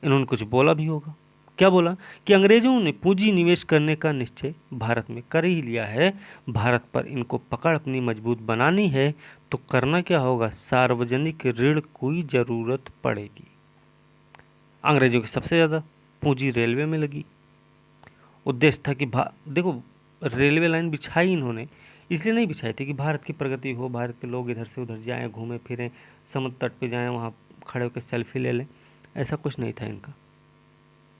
इन्होंने कुछ बोला भी होगा। क्या बोला कि अंग्रेजों ने पूंजी निवेश करने का निश्चय भारत में कर ही लिया है, भारत पर इनको पकड़ अपनी मजबूत बनानी है तो करना क्या होगा, सार्वजनिक ऋण की जरूरत पड़ेगी। अंग्रेजों की सबसे ज़्यादा पूंजी रेलवे में लगी। उद्देश्य था कि देखो, रेलवे लाइन बिछाई इन्होंने, इसलिए नहीं बिछाई थी कि भारत की प्रगति हो, भारत के लोग इधर से उधर जाएं, घूमें फिरें, समुद्र तट पे जाएं, वहाँ खड़े होकर सेल्फी ले लें। ऐसा कुछ नहीं था इनका।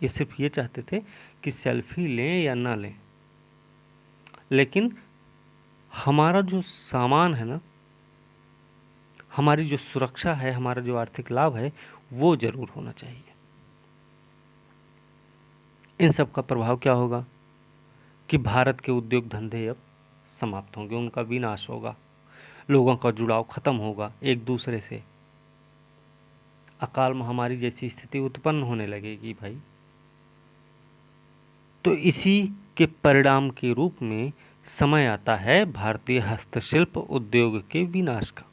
ये सिर्फ ये चाहते थे कि सेल्फी लें या ना लें, लेकिन हमारा जो सामान है ना, हमारी जो सुरक्षा है, हमारा जो आर्थिक लाभ है, वो जरूर होना चाहिए। इन सब का प्रभाव क्या होगा कि भारत के उद्योग धंधे अब समाप्त होंगे, उनका विनाश होगा, लोगों का जुड़ाव खत्म होगा एक दूसरे से, अकाल महामारी जैसी स्थिति उत्पन्न होने लगेगी भाई। तो इसी के परिणाम के रूप में समय आता है भारतीय हस्तशिल्प उद्योग के विनाश का।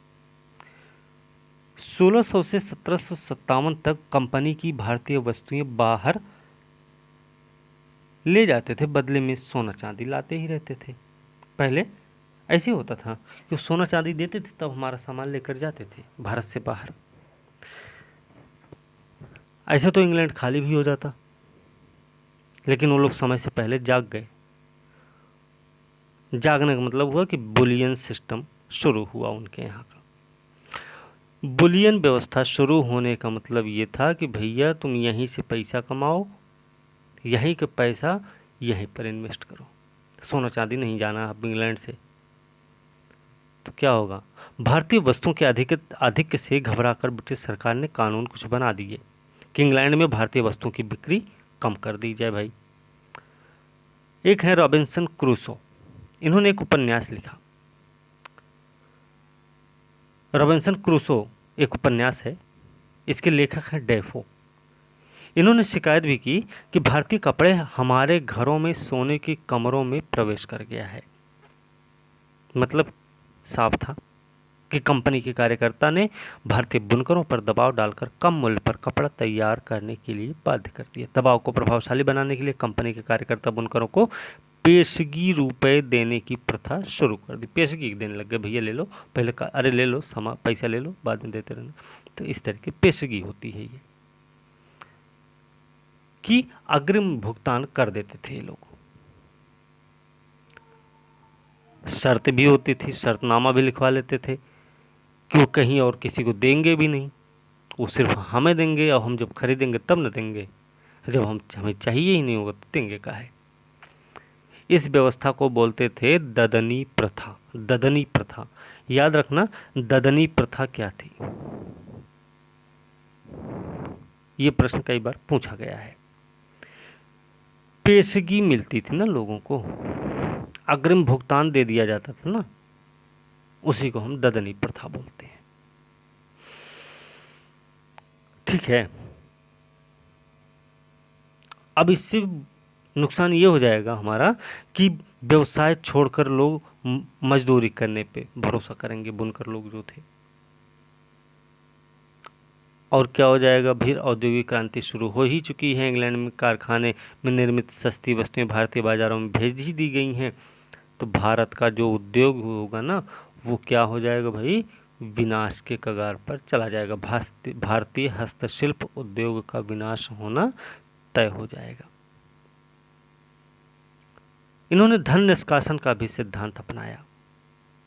1600 से 1757 तक कंपनी की भारतीय वस्तुएं बाहर ले जाते थे, बदले में सोना चांदी लाते ही रहते थे। पहले ऐसे होता था कि सोना चांदी देते थे तब हमारा सामान लेकर जाते थे भारत से बाहर। ऐसे तो इंग्लैंड खाली भी हो जाता, लेकिन वो लोग समय से पहले जाग गए। जागने का मतलब हुआ कि बुलियन सिस्टम शुरू हुआ उनके यहाँ का। बुलियन व्यवस्था शुरू होने का मतलब ये था कि भैया तुम यहीं से पैसा कमाओ, यहीं का पैसा यहीं पर इन्वेस्ट करो, सोना चांदी नहीं जाना अब इंग्लैंड से। तो क्या होगा, भारतीय वस्तुओं के अधिक से घबराकर ब्रिटिश सरकार ने कानून कुछ बना दिए कि इंग्लैंड में भारतीय वस्तुओं की बिक्री कम कर दी जाए भाई। एक है रॉबिन्सन क्रूसो, इन्होंने एक उपन्यास लिखा। रॉबिन्सन क्रूसो एक उपन्यास है, इसके लेखक हैं डेफो। इन्होंने शिकायत भी की कि भारतीय कपड़े हमारे घरों में सोने के कमरों में प्रवेश कर गया है। मतलब साफ था कि कंपनी के कार्यकर्ता ने भारतीय बुनकरों पर दबाव डालकर कम मूल्य पर कपड़ा तैयार करने के लिए बाध्य कर दिया। दबाव को प्रभावशाली बनाने के लिए कंपनी के कार्यकर्ता बुनकरों को पेशगी रुपए देने की प्रथा शुरू कर दी। पेशगी देने लग गए, भैया ले लो पहले अरे ले लो पैसा ले लो, बाद में देते रहना। तो इस तरह की पेशगी होती है ये, कि अग्रिम भुगतान कर देते थे ये लोग। शर्त भी होती थी, शर्तनामा भी लिखवा लेते थे कि वो कहीं और किसी को देंगे भी नहीं, वो सिर्फ हमें देंगे, और हम जब खरीदेंगे तब न देंगे, जब हमें चाहिए ही नहीं होगा तो देंगे का है। इस व्यवस्था को बोलते थे ददनी प्रथा। ददनी प्रथा याद रखना, ददनी प्रथा क्या थी, ये प्रश्न कई बार पूछा गया है। पेशगी मिलती थी ना लोगों को, अग्रिम भुगतान दे दिया जाता था ना, उसी को हम ददनी प्रथा बोलते हैं। ठीक है, अब इससे नुकसान ये हो जाएगा हमारा कि व्यवसाय छोड़कर लोग मजदूरी करने पे भरोसा करेंगे, बुनकर लोग जो थे। और क्या हो जाएगा, फिर औद्योगिक क्रांति शुरू हो ही चुकी है। इंग्लैंड में कारखाने में निर्मित सस्ती वस्तुएं भारतीय बाजारों में भेज ही दी गई हैं। तो भारत का जो उद्योग होगा ना, वो क्या हो जाएगा भाई, विनाश के कगार पर चला जाएगा। भारतीय हस्तशिल्प उद्योग का विनाश होना तय हो जाएगा। इन्होंने धन निष्कासन का भी सिद्धांत अपनाया।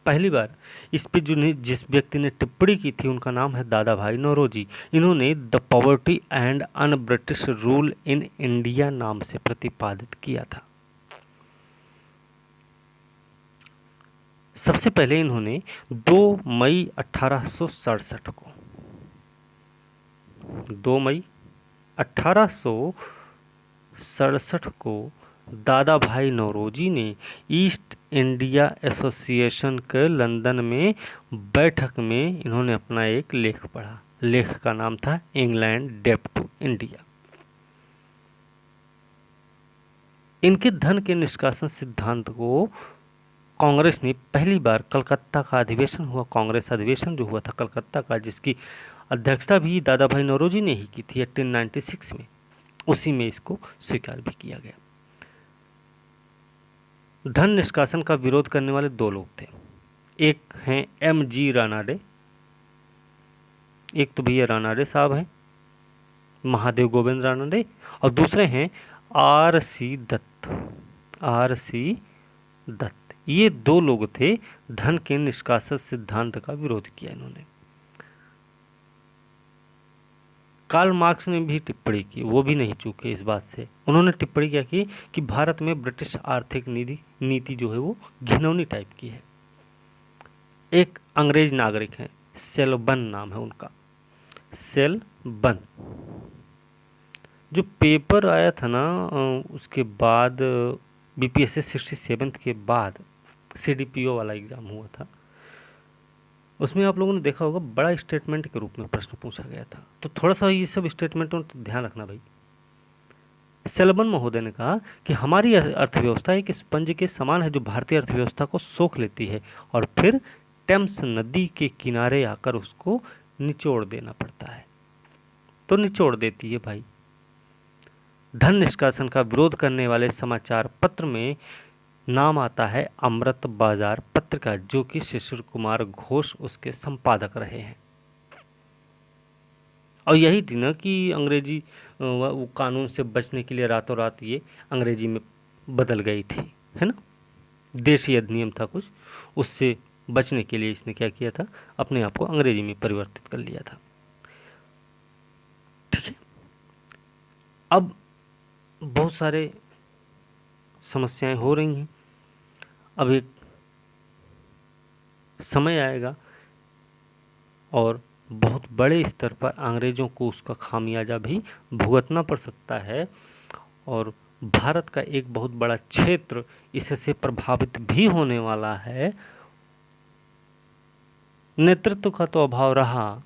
पहली बार इस पे जिस व्यक्ति ने टिप्पणी की थी उनका नाम है दादा भाई नौरोजी। इन्होंने the poverty and un British rule in India नाम से प्रतिपादित किया था। सबसे पहले इन्होंने 2 मई 1867 को 2 मई 1867 को दादा भाई नौरोजी ने ईस्ट इंडिया एसोसिएशन के लंदन में बैठक में इन्होंने अपना एक लेख पढ़ा। लेख का नाम था इंग्लैंड डेट टू इंडिया। इनके धन के निष्कासन सिद्धांत को कांग्रेस ने पहली बार कलकत्ता का अधिवेशन हुआ, कांग्रेस अधिवेशन जो हुआ था कलकत्ता का, जिसकी अध्यक्षता भी दादा भाई नौरोजी ने ही की थी 1896 में, उसी में इसको स्वीकार भी किया गया। धन निष्कासन का विरोध करने वाले 2 लोग थे। एक हैं M.G. रानाडे, एक तो भैया रानाडे साहब हैं, महादेव गोविंद रानाडे, और दूसरे हैं R.C. दत्त। R.C. दत्त, ये 2 लोग थे। धन के निष्कासन सिद्धांत का विरोध किया इन्होंने। कार्ल मार्क्स ने भी टिप्पणी की, वो भी नहीं चूके इस बात से। उन्होंने टिप्पणी क्या की कि भारत में ब्रिटिश आर्थिक नीति जो है वो घिनौनी टाइप की है। एक अंग्रेज नागरिक हैं, सेल्बन नाम है उनका, सेल्बन। जो पेपर आया था ना उसके बाद BPSC 67 के बाद CDPO वाला एग्जाम हुआ था, उसमें आप लोगों ने देखा होगा बड़ा स्टेटमेंट के रूप में प्रश्न पूछा गया था। तो थोड़ा सा ये सब स्टेटमेंटों तो ध्यान रखना भाई। सेल्बन महोदय ने कहा कि हमारी अर्थव्यवस्था एक स्पंज के समान है जो भारतीय अर्थव्यवस्था को सोख लेती है और फिर टेम्स नदी के किनारे आकर उसको निचोड़ देना पड़ता है। तो निचोड़ देती है भाई। धन निष्कासन का विरोध करने वाले समाचार पत्र में नाम आता है अमृत बाजार पत्र का, जो कि शिशिर कुमार घोष उसके संपादक रहे हैं। और यही थी ना कि अंग्रेजी वो कानून से बचने के लिए रातों रात ये अंग्रेजी में बदल गई थी, है ना। देशी अधिनियम था कुछ, उससे बचने के लिए इसने क्या किया था, अपने आप को अंग्रेजी में परिवर्तित कर लिया था। ठीक है। अब बहुत सारे समस्याएं हो रही हैं। अब एक समय आएगा और बहुत बड़े स्तर पर अंग्रेज़ों को उसका खामियाजा भी भुगतना पड़ सकता है और भारत का एक बहुत बड़ा क्षेत्र इससे प्रभावित भी होने वाला है। नेतृत्व का तो अभाव रहा,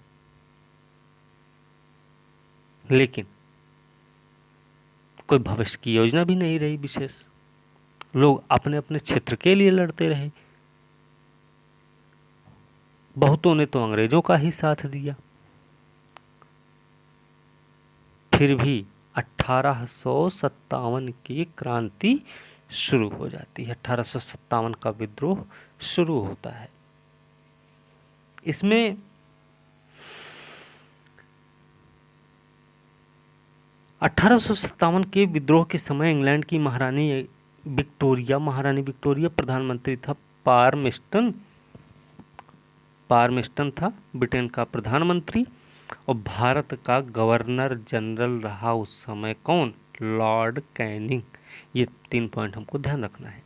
लेकिन कोई भविष्य की योजना भी नहीं रही विशेष। लोग अपने अपने क्षेत्र के लिए लड़ते रहे। बहुतों ने तो अंग्रेजों का ही साथ दिया। फिर भी 1857 की क्रांति शुरू हो जाती है। 1857 का विद्रोह शुरू होता है। इसमें 1857 के विद्रोह के समय इंग्लैंड की महारानी विक्टोरिया प्रधानमंत्री था। पारमेस्टन था ब्रिटेन का प्रधानमंत्री और भारत का गवर्नर जनरल रहा उस समय कौन, लॉर्ड कैनिंग। ये 3 पॉइंट हमको ध्यान रखना है।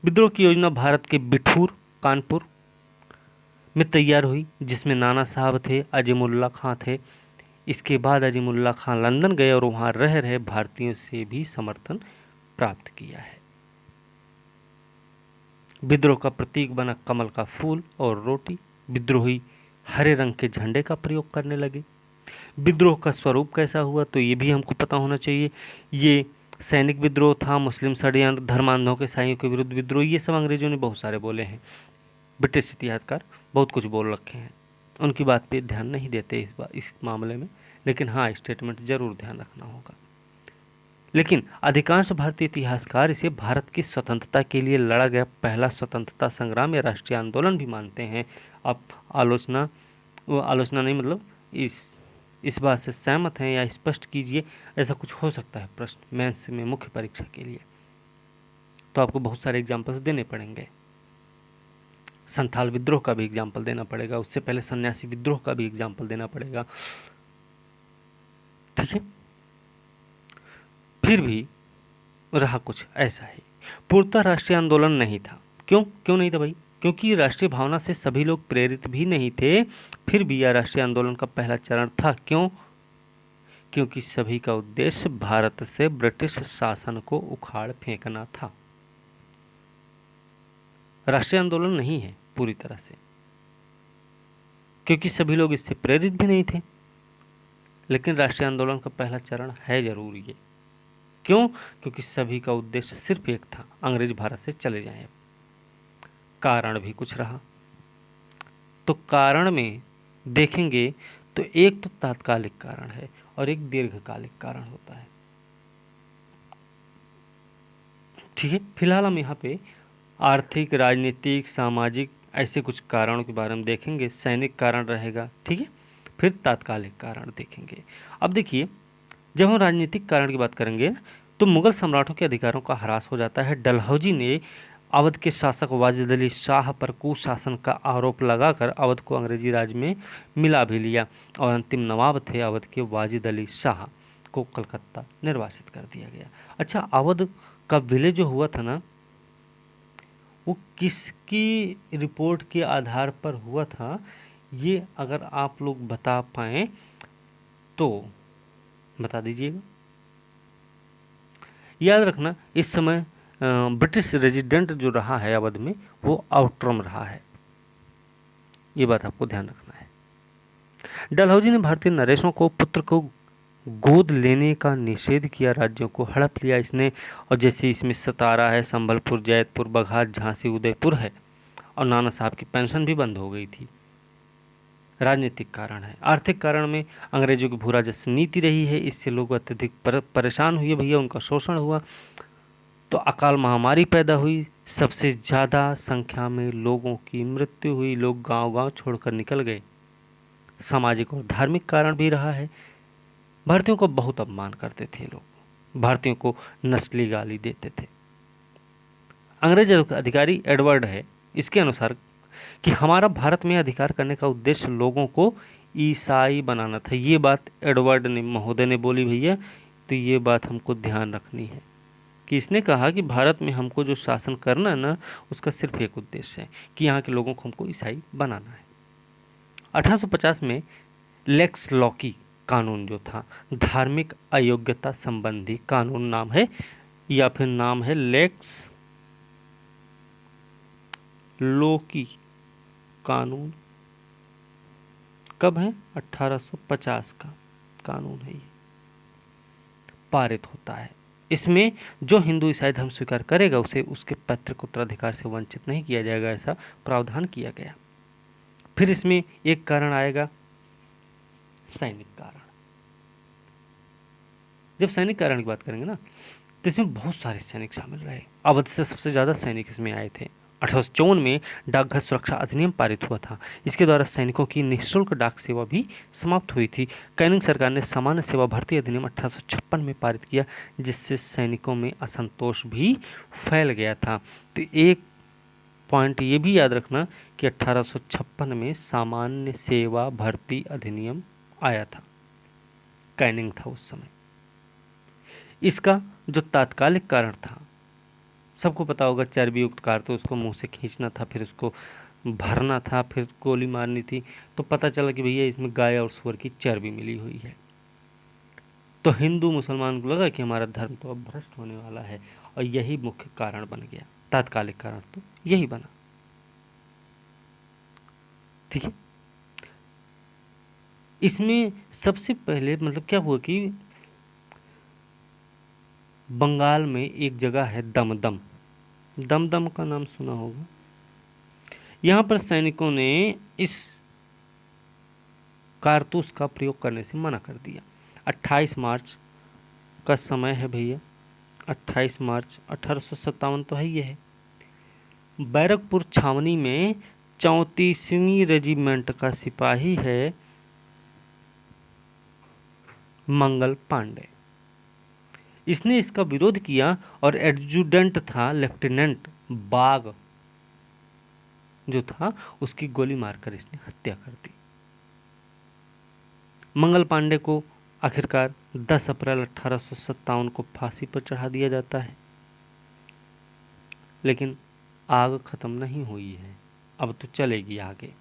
विद्रोह की योजना भारत के बिठूर कानपुर में तैयार हुई, जिसमें नाना साहब थे, अजीमुल्ला खां थे। इसके बाद अजीमुल्ला खां लंदन गए और वहां रह रहे भारतीयों से भी समर्थन प्राप्त किया है। विद्रोह का प्रतीक बना कमल का फूल और रोटी। विद्रोही हरे रंग के झंडे का प्रयोग करने लगे। विद्रोह का स्वरूप कैसा हुआ तो ये भी हमको पता होना चाहिए। ये सैनिक विद्रोह था, मुस्लिम षड्यंत्र, धर्मांधों के ईसाइयों के विरुद्ध विद्रोह, ये सब अंग्रेजों ने बहुत सारे बोले हैं। ब्रिटिश इतिहासकार बहुत कुछ बोल रखे हैं, उनकी बात पे ध्यान नहीं देते इस मामले में, लेकिन हाँ स्टेटमेंट जरूर ध्यान रखना होगा। लेकिन अधिकांश भारतीय इतिहासकार इसे भारत की स्वतंत्रता के लिए लड़ा गया पहला स्वतंत्रता संग्राम या राष्ट्रीय आंदोलन भी मानते हैं। आप आलोचना नहीं, मतलब इस बात से सहमत हैं या स्पष्ट कीजिए, ऐसा कुछ हो सकता है प्रश्न मेंस में मुख्य परीक्षा के लिए, तो आपको बहुत सारे एग्जाम्पल्स देने पड़ेंगे। संथाल विद्रोह का भी एग्जाम्पल देना पड़ेगा, उससे पहले सन्यासी विद्रोह का भी एग्जाम्पल देना पड़ेगा। ठीक है। फिर भी रहा कुछ ऐसा ही, पूर्णतः राष्ट्रीय आंदोलन नहीं था। क्यों नहीं था भाई? क्योंकि राष्ट्रीय भावना से सभी लोग प्रेरित भी नहीं थे, फिर भी यह राष्ट्रीय आंदोलन का पहला चरण था। क्यों? क्योंकि सभी का उद्देश्य भारत से ब्रिटिश शासन को उखाड़ फेंकना था। राष्ट्रीय आंदोलन नहीं है पूरी तरह से, क्योंकि सभी लोग इससे प्रेरित भी नहीं थे, लेकिन राष्ट्रीय आंदोलन का पहला चरण है जरूर ये। क्यों? क्योंकि सभी का उद्देश्य सिर्फ एक था, अंग्रेज भारत से चले जाएं। कारण भी कुछ रहा। तो कारण में देखेंगे तो एक तो तात्कालिक कारण है और एक दीर्घकालिक कारण होता है। ठीक है, फिलहाल हम यहाँ पे आर्थिक, राजनीतिक, सामाजिक ऐसे कुछ कारणों के बारे में देखेंगे। सैनिक कारण रहेगा, ठीक है, फिर तात्कालिक कारण देखेंगे। अब देखिए, जब हम राजनीतिक कारण की बात करेंगे तो मुगल सम्राटों के अधिकारों का ह्रास हो जाता है। डलहौजी ने अवध के शासक वाजिद अली शाह पर कुशासन का आरोप लगाकर अवध को अंग्रेजी राज में मिला भी लिया और अंतिम नवाब थे अवध के वाजिद अली शाह को कलकत्ता निर्वासित कर दिया गया। अच्छा, अवध का विलय जो हुआ था ना, वो किसकी रिपोर्ट के आधार पर हुआ था, ये अगर आप लोग बता पाएँ तो बता दीजिएगा। याद रखना, इस समय ब्रिटिश रेजिडेंट जो रहा है अवध में, वो आउटरम रहा है, ये बात आपको ध्यान रखना है। डलहौजी ने भारतीय नरेशों को पुत्र को गोद लेने का निषेध किया, राज्यों को हड़प लिया इसने। और जैसे इसमें सतारा है, संबलपुर, जैतपुर, बघाट, झांसी, उदयपुर है, और नाना साहब की पेंशन भी बंद हो गई थी। राजनीतिक कारण है। आर्थिक कारण में अंग्रेजों की भू राजस्व नीति रही है, इससे लोग अत्यधिक परेशान हुए भैया, उनका शोषण हुआ। तो अकाल महामारी पैदा हुई, सबसे ज़्यादा संख्या में लोगों की मृत्यु हुई, लोग गांव-गांव छोड़कर निकल गए। सामाजिक और धार्मिक कारण भी रहा है। भारतीयों को बहुत अपमान करते थे लोग, भारतीयों को नस्ली गाली देते थे। अंग्रेज अधिकारी एडवर्ड है, इसके अनुसार कि हमारा भारत में अधिकार करने का उद्देश्य लोगों को ईसाई बनाना था। ये बात एडवर्ड ने महोदय ने बोली भैया, तो ये बात हमको ध्यान रखनी है कि इसने कहा कि भारत में हमको जो शासन करना है ना, उसका सिर्फ एक उद्देश्य है कि यहाँ के लोगों को हमको ईसाई बनाना है। 1850 में लेक्स लॉकी कानून जो था, धार्मिक अयोग्यता संबंधी कानून नाम है, या फिर नाम है लेक्स लॉकी कानून। कब है? 1850 का कानून है, ये पारित होता है। इसमें जो हिंदू ईसाई धर्म स्वीकार करेगा उसे उसके पैतृक उत्तराधिकार से वंचित नहीं किया जाएगा, ऐसा प्रावधान किया गया। फिर इसमें एक कारण आएगा सैनिक कारण। जब सैनिक कारण की बात करेंगे ना, तो इसमें बहुत सारे सैनिक शामिल रहे। अवध से सबसे ज़्यादा सैनिक इसमें आए थे। 1854 में डाकघर सुरक्षा अधिनियम पारित हुआ था। इसके द्वारा सैनिकों की निःशुल्क डाक सेवा भी समाप्त हुई थी। कैनिंग सरकार ने सामान्य सेवा भर्ती अधिनियम 1856 में पारित किया, जिससे सैनिकों में असंतोष भी फैल गया था। तो एक पॉइंट ये भी याद रखना कि 1856 में सामान्य सेवा भर्ती अधिनियम आया था, कैनिंग था उस समय। इसका जो तात्कालिक कारण था, सबको पता होगा, चर्बी युक्त कार, तो उसको मुंह से खींचना था, फिर उसको भरना था, फिर गोली मारनी थी। तो पता चला कि भैया इसमें गाय और सुअर की चर्बी मिली हुई है। तो हिंदू मुसलमान को लगा कि हमारा धर्म तो अब भ्रष्ट होने वाला है, और यही मुख्य कारण बन गया। तात्कालिक कारण तो यही बना। ठीक है, इसमें सबसे पहले मतलब क्या हुआ कि बंगाल में एक जगह है दमदम, दमदम का नाम सुना होगा। यहाँ पर सैनिकों ने इस कारतूस का प्रयोग करने से मना कर दिया। 28 मार्च का समय है भैया, 28 मार्च 1857 तो है ये है। बैरकपुर छावनी में 34वीं रेजिमेंट का सिपाही है मंगल पांडे, इसने इसका विरोध किया और एडजुटेंट था लेफ्टिनेंट बाग जो था, उसकी गोली मारकर इसने हत्या कर दी। मंगल पांडे को आखिरकार 10 अप्रैल 1857 को फांसी पर चढ़ा दिया जाता है। लेकिन आग खत्म नहीं हुई है, अब तो चलेगी आगे।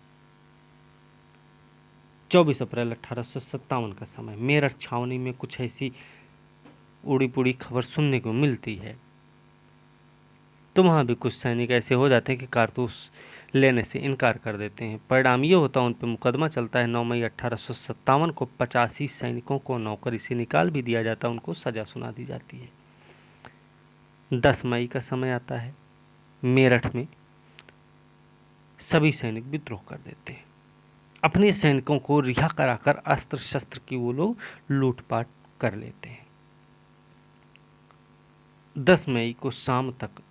24 अप्रैल 1857 का समय, मेरठ छावनी में कुछ ऐसी उड़ी पुड़ी खबर सुनने को मिलती है। तो वहाँ भी कुछ सैनिक ऐसे हो जाते हैं कि कारतूस लेने से इनकार कर देते हैं। परिणाम ये होता है उन पर मुकदमा चलता है। 9 मई 1857 को 85 सैनिकों को नौकरी से निकाल भी दिया जाता है, उनको सजा सुना दी जाती है। 10 मई का समय आता है, मेरठ में सभी सैनिक विद्रोह कर देते हैं। अपने सैनिकों को रिहा कराकर अस्त्र शस्त्र की वो लोग लूटपाट कर लेते हैं। 10 मई को शाम तक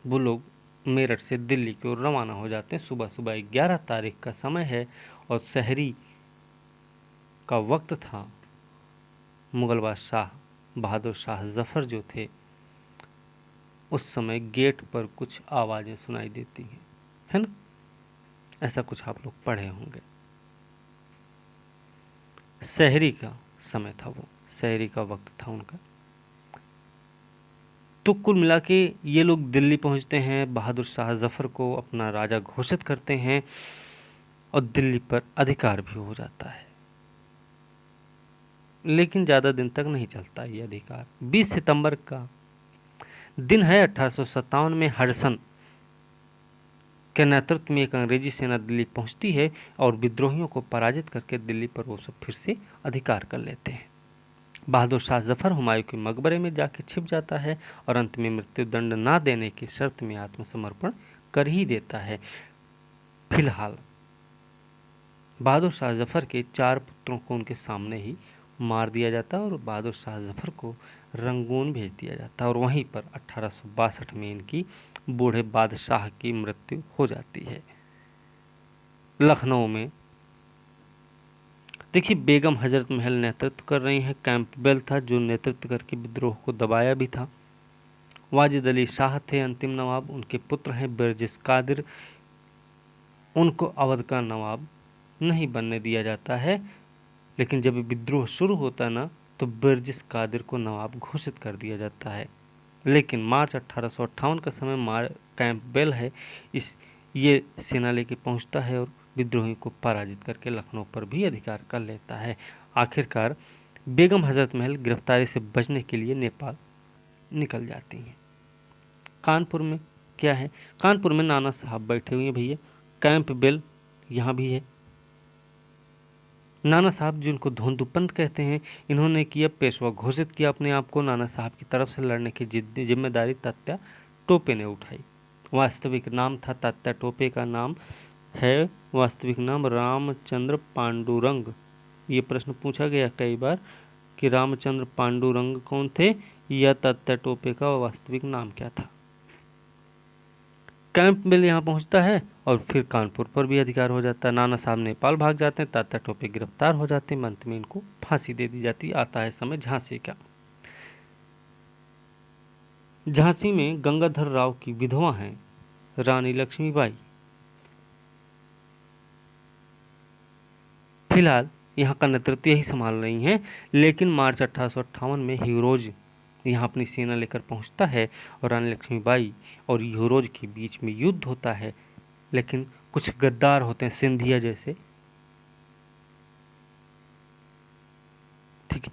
वो लोग मेरठ से दिल्ली की ओर रवाना हो जाते हैं। सुबह सुबह 11 तारीख का समय है और शहरी का वक्त था। मुगल बादशाह बहादुर शाह जफर जो थे, उस समय गेट पर कुछ आवाज़ें सुनाई देती हैं, है ना? ऐसा कुछ आप लोग पढ़े होंगे। शहरी का समय था, वो शहरी का वक्त था उनका। तो कुल मिला के ये लोग दिल्ली पहुंचते हैं, बहादुर शाह जफर को अपना राजा घोषित करते हैं और दिल्ली पर अधिकार भी हो जाता है। लेकिन ज़्यादा दिन तक नहीं चलता ये अधिकार। 20 सितंबर का दिन है 1857 में हडसन के नेतृत्व में एक अंग्रेजी सेना दिल्ली पहुंचती है और विद्रोहियों को पराजित करके दिल्ली पर वो सब फिर से अधिकार कर लेते हैं। बहादुर शाह जफर हुमायूं के मकबरे में जाके छिप जाता है और अंत में मृत्युदंड ना देने की शर्त में आत्मसमर्पण कर ही देता है। फिलहाल बहादुर शाह जफर के 4 पुत्रों को उनके सामने ही मार दिया जाता है और बहादुर शाह जफर को रंगून भेज दिया जाता है और वहीं पर 1862 में इनकी बूढ़े बादशाह की मृत्यु हो जाती है। लखनऊ में देखिए, बेगम हजरत महल नेतृत्व कर रही हैं। कैंपबेल था जो नेतृत्व करके विद्रोह को दबाया भी था। वाजिद अली शाह थे अंतिम नवाब, उनके पुत्र हैं बिरजिस कादिर। उनको अवध का नवाब नहीं बनने दिया जाता है, लेकिन जब विद्रोह शुरू होता है ना, तो बिरजिस कादिर को नवाब घोषित कर दिया जाता है। लेकिन मार्च 1858 का समय कैंपबेल है, ये सेना लेके पहुंचता है और विद्रोही को पराजित करके लखनऊ पर भी अधिकार कर लेता है। आखिरकार बेगम हजरत महल गिरफ्तारी से बचने के लिए नेपाल निकल जाती हैं। कानपुर में क्या है? कानपुर में नाना साहब बैठे हुए हैं भैया। कैंपबेल यहाँ भी है। नाना साहब जिनको धोंदूपंत कहते हैं, इन्होंने किया पेशवा घोषित किया अपने आप को। नाना साहब की तरफ से लड़ने की जिम्मेदारी तात्या टोपे ने उठाई। वास्तविक नाम था तात्या टोपे का नाम है वास्तविक नाम रामचंद्र पांडुरंग। ये प्रश्न पूछा गया कई बार कि रामचंद्र पांडुरंग कौन थे या तात्या टोपे का वास्तविक नाम क्या था। कैंपबेल यहाँ पहुँचता है और फिर कानपुर पर भी अधिकार हो जाता है। नाना साहब नेपाल भाग जाते हैं, तात्या टोपे गिरफ्तार हो जाते हैं, अंत में इनको फांसी दे दी जाती है। आता है समय झांसी का। झांसी में गंगाधर राव की विधवा हैं रानी लक्ष्मीबाई। फिलहाल यहाँ का नेतृत्व यही संभाल रही हैं, लेकिन मार्च 1858 में हीरोज यहाँ अपनी सेना लेकर पहुँचता है और रानी लक्ष्मीबाई और हीरोज के बीच में युद्ध होता है। लेकिन कुछ गद्दार होते हैं, सिंधिया जैसे, ठीक है।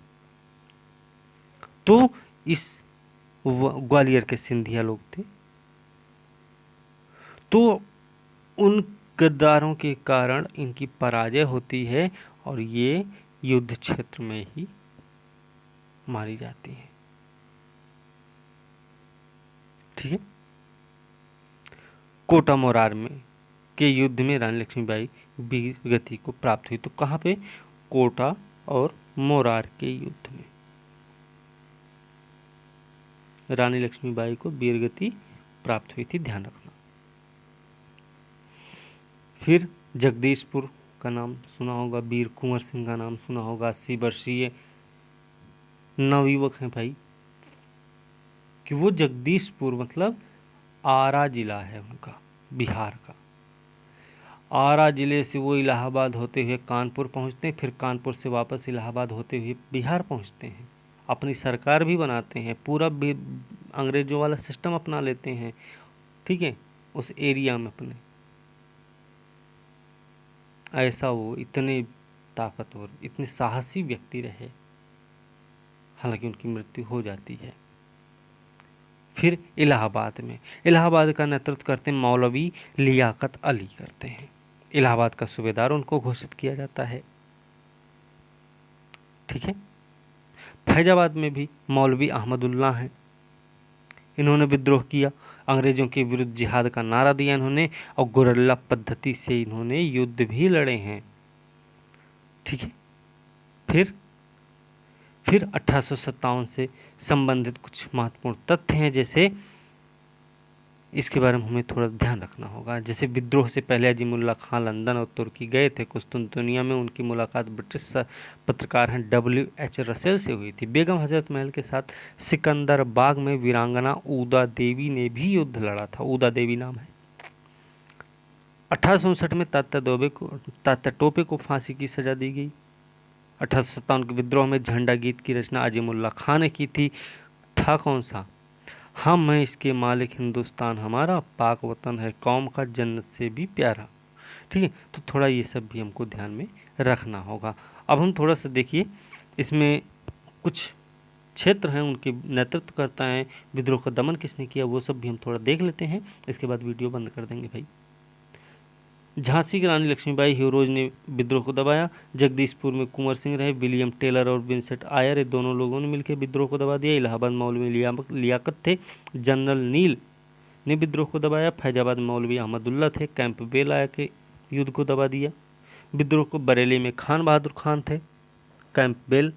तो इस ग्वालियर के सिंधिया लोग थे, तो उन गद्दारों के कारण इनकी पराजय होती है और ये युद्ध क्षेत्र में ही मारी जाती है, ठीक है। कोटा मोरार में के युद्ध में रानी लक्ष्मीबाई वीर गति को प्राप्त हुई। तो कहाँ पे? कोटा और मोरार के युद्ध में रानी लक्ष्मीबाई को वीर गति प्राप्त हुई थी, ध्यान रखना। फिर जगदीशपुर का नाम सुना होगा, वीर कुंवर सिंह का नाम सुना होगा। 80 वर्षीय नवयुवक हैं भाई, कि वो जगदीशपुर मतलब आरा जिला है उनका, बिहार का। आरा जिले से वो इलाहाबाद होते हुए कानपुर पहुंचते हैं, फिर कानपुर से वापस इलाहाबाद होते हुए बिहार पहुंचते हैं, अपनी सरकार भी बनाते हैं, पूरा भी अंग्रेजों वाला सिस्टम अपना लेते हैं, ठीक है। उस एरिया में अपने, ऐसा वो इतने ताकतवर, इतने साहसी व्यक्ति रहे, हालांकि उनकी मृत्यु हो जाती है। फिर इलाहाबाद का नेतृत्व करते हैं मौलवी लियाकत अली करते हैं। इलाहाबाद का सूबेदार उनको घोषित किया जाता है। ठीक है। फैजाबाद में भी मौलवी अहमदुल्ला हैं। इन्होंने विद्रोह किया, अंग्रेजों के विरुद्ध जिहाद का नारा दिया इन्होंने, और गुरिल्ला पद्धति से इन्होंने युद्ध भी लड़े हैं। ठीक है। फिर 1857 से संबंधित कुछ महत्वपूर्ण तथ्य हैं, जैसे इसके बारे में हमें थोड़ा ध्यान रखना होगा। जैसे विद्रोह से पहले अजीमुल्ला खां लंदन और तुर्की गए थे। कुस्तुनतुनिया में उनकी मुलाकात ब्रिटिश पत्रकार हैं W.H. रसेल से हुई थी। बेगम हजरत महल के साथ सिकंदरबाग में वीरांगना ऊदा देवी ने भी युद्ध लड़ा था। ऊदा देवी नाम है। 1859 में तात्या टोपे को फांसी की सजा दी गई। 1857 के विद्रोह में झंडा गीत की रचना अजीमुल्ला खां ने की थी। था कौन सा? हम हैं इसके मालिक हिंदुस्तान हमारा, पाक वतन है कौम का जन्नत से भी प्यारा। ठीक है। तो थोड़ा ये सब भी हमको ध्यान में रखना होगा। अब हम थोड़ा सा देखिए, इसमें कुछ क्षेत्र हैं, उनके नेतृत्व करता है, विद्रोह का दमन किसने किया, वो सब भी हम थोड़ा देख लेते हैं। इसके बाद वीडियो बंद कर देंगे भाई। झांसी की रानी लक्ष्मीबाई हिरोज ने विद्रोह को दबाया। जगदीशपुर में कुंवर सिंह रहे। विलियम टेलर और विंसेंट आयर, दोनों लोगों ने मिलकर विद्रोह को दबा दिया। इलाहाबाद मौलवी लियाकत थे। जनरल नील ने विद्रोह को दबाया। फैजाबाद में मौलवी अहमदुल्ला थे। कैंपबेल आया के युद्ध को दबा दिया। विद्रोह को बरेली में खान बहादुर खान थे। कैंपबेल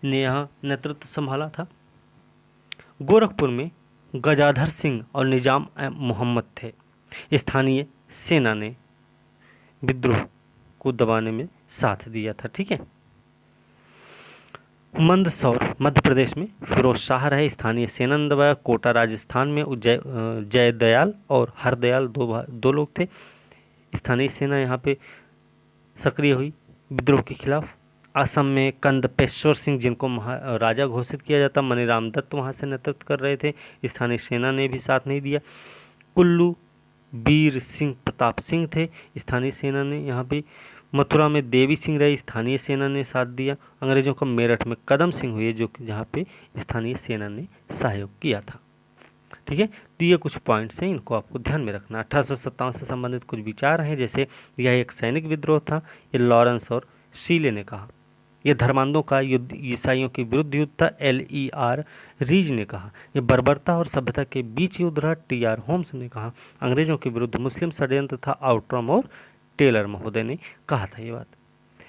ने यहाँ नेतृत्व संभाला था। गोरखपुर में गजाधर सिंह और निजाम मोहम्मद थे। स्थानीय सेना ने विद्रोह को दबाने में साथ दिया था। ठीक है। मंदसौर मध्य प्रदेश में फिरोज शाह रहे। स्थानीय सेना ने दबाया। कोटा राजस्थान में जयदयाल और हरदयाल दो लोग थे। स्थानीय सेना यहाँ पे सक्रिय हुई विद्रोह के खिलाफ। असम में कंदपेश्वर सिंह, जिनको राजा घोषित किया जाता, मनीराम दत्त वहाँ से नेतृत्व कर रहे थे। स्थानीय सेना ने भी साथ नहीं दिया। कुल्लू वीर सिंह प्रताप सिंह थे। स्थानीय सेना ने यहाँ पे। मथुरा में देवी सिंह रहे। स्थानीय सेना ने साथ दिया। अंग्रेजों का मेरठ में कदम सिंह हुए, जो कि जहाँ पे स्थानीय सेना ने सहयोग किया था। ठीक है। तो ये कुछ पॉइंट्स हैं, इनको आपको ध्यान में रखना। 1857 से संबंधित कुछ विचार हैं, जैसे यह एक सैनिक विद्रोह था, ये लॉरेंस और शीले ने कहा। यह धर्मांधों का युद्ध, ईसाइयों के विरुद्ध युद्ध था, L.E.R. रीज ने कहा। यह बर्बरता और सभ्यता के बीच युद्ध रहा, T.R. होम्स ने कहा। अंग्रेजों के विरुद्ध मुस्लिम षड्यंत्र था, आउट्रम और टेलर महोदय ने कहा था ये बात।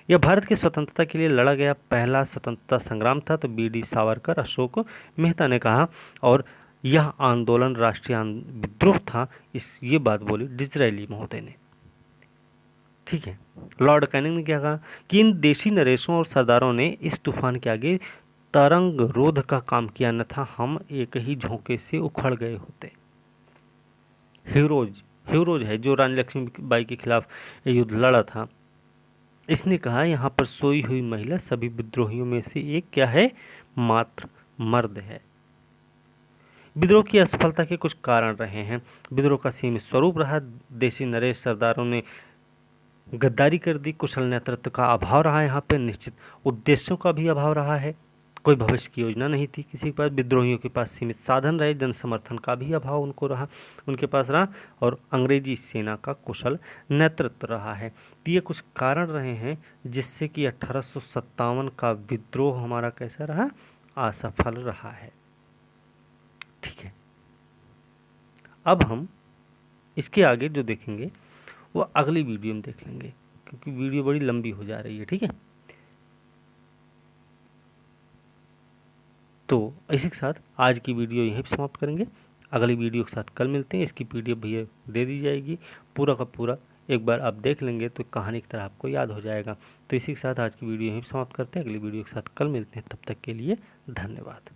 यह भारत की स्वतंत्रता के लिए लड़ा गया पहला स्वतंत्रता संग्राम था, तो B.D. सावरकर, अशोक मेहता ने कहा। और यह आंदोलन राष्ट्रीय विद्रोह था, ये बात बोली डिज़रायली महोदय ने। ठीक है। लॉर्ड कैनिंग ने क्या कहा कि इन देशी नरेशों और सरदारों ने इस तूफान के आगे तरंग रोध का काम किया, न था हम एक ही झोंके से उखड़ गए होते। हीरोज है जो रानी लक्ष्मीबाई के खिलाफ युद्ध लड़ा था। इसने कहा यहाँ पर सोई हुई महिला सभी विद्रोहियों में से एक क्या है, मात्र मर्द है। विद्रोह की असफलता के कुछ कारण रहे हैं। विद्रोह का सीमित स्वरूप रहा। देशी नरेश सरदारों ने गद्दारी कर दी। कुशल नेतृत्व का अभाव रहा। यहाँ पे निश्चित उद्देश्यों का भी अभाव रहा है। कोई भविष्य की योजना नहीं थी किसी के पास। विद्रोहियों के पास सीमित साधन रहे। जन समर्थन का भी अभाव उनके पास रहा। और अंग्रेजी सेना का कुशल नेतृत्व रहा है। तो ये कुछ कारण रहे हैं जिससे कि 1857 का विद्रोह हमारा कैसा रहा, असफल रहा है। ठीक है। अब हम इसके आगे जो देखेंगे वो अगली वीडियो में देख लेंगे, क्योंकि वीडियो बड़ी लंबी हो जा रही है। ठीक है। तो इसी के साथ आज की वीडियो यहीं पर समाप्त करेंगे। अगली वीडियो के साथ कल मिलते हैं। इसकी PDF भैया दे दी जाएगी। पूरा का पूरा एक बार आप देख लेंगे तो कहानी की तरह आपको याद हो जाएगा। तो इसी के साथ आज की वीडियो यहीं समाप्त करते हैं। अगली वीडियो के साथ कल मिलते हैं। तब तक के लिए धन्यवाद।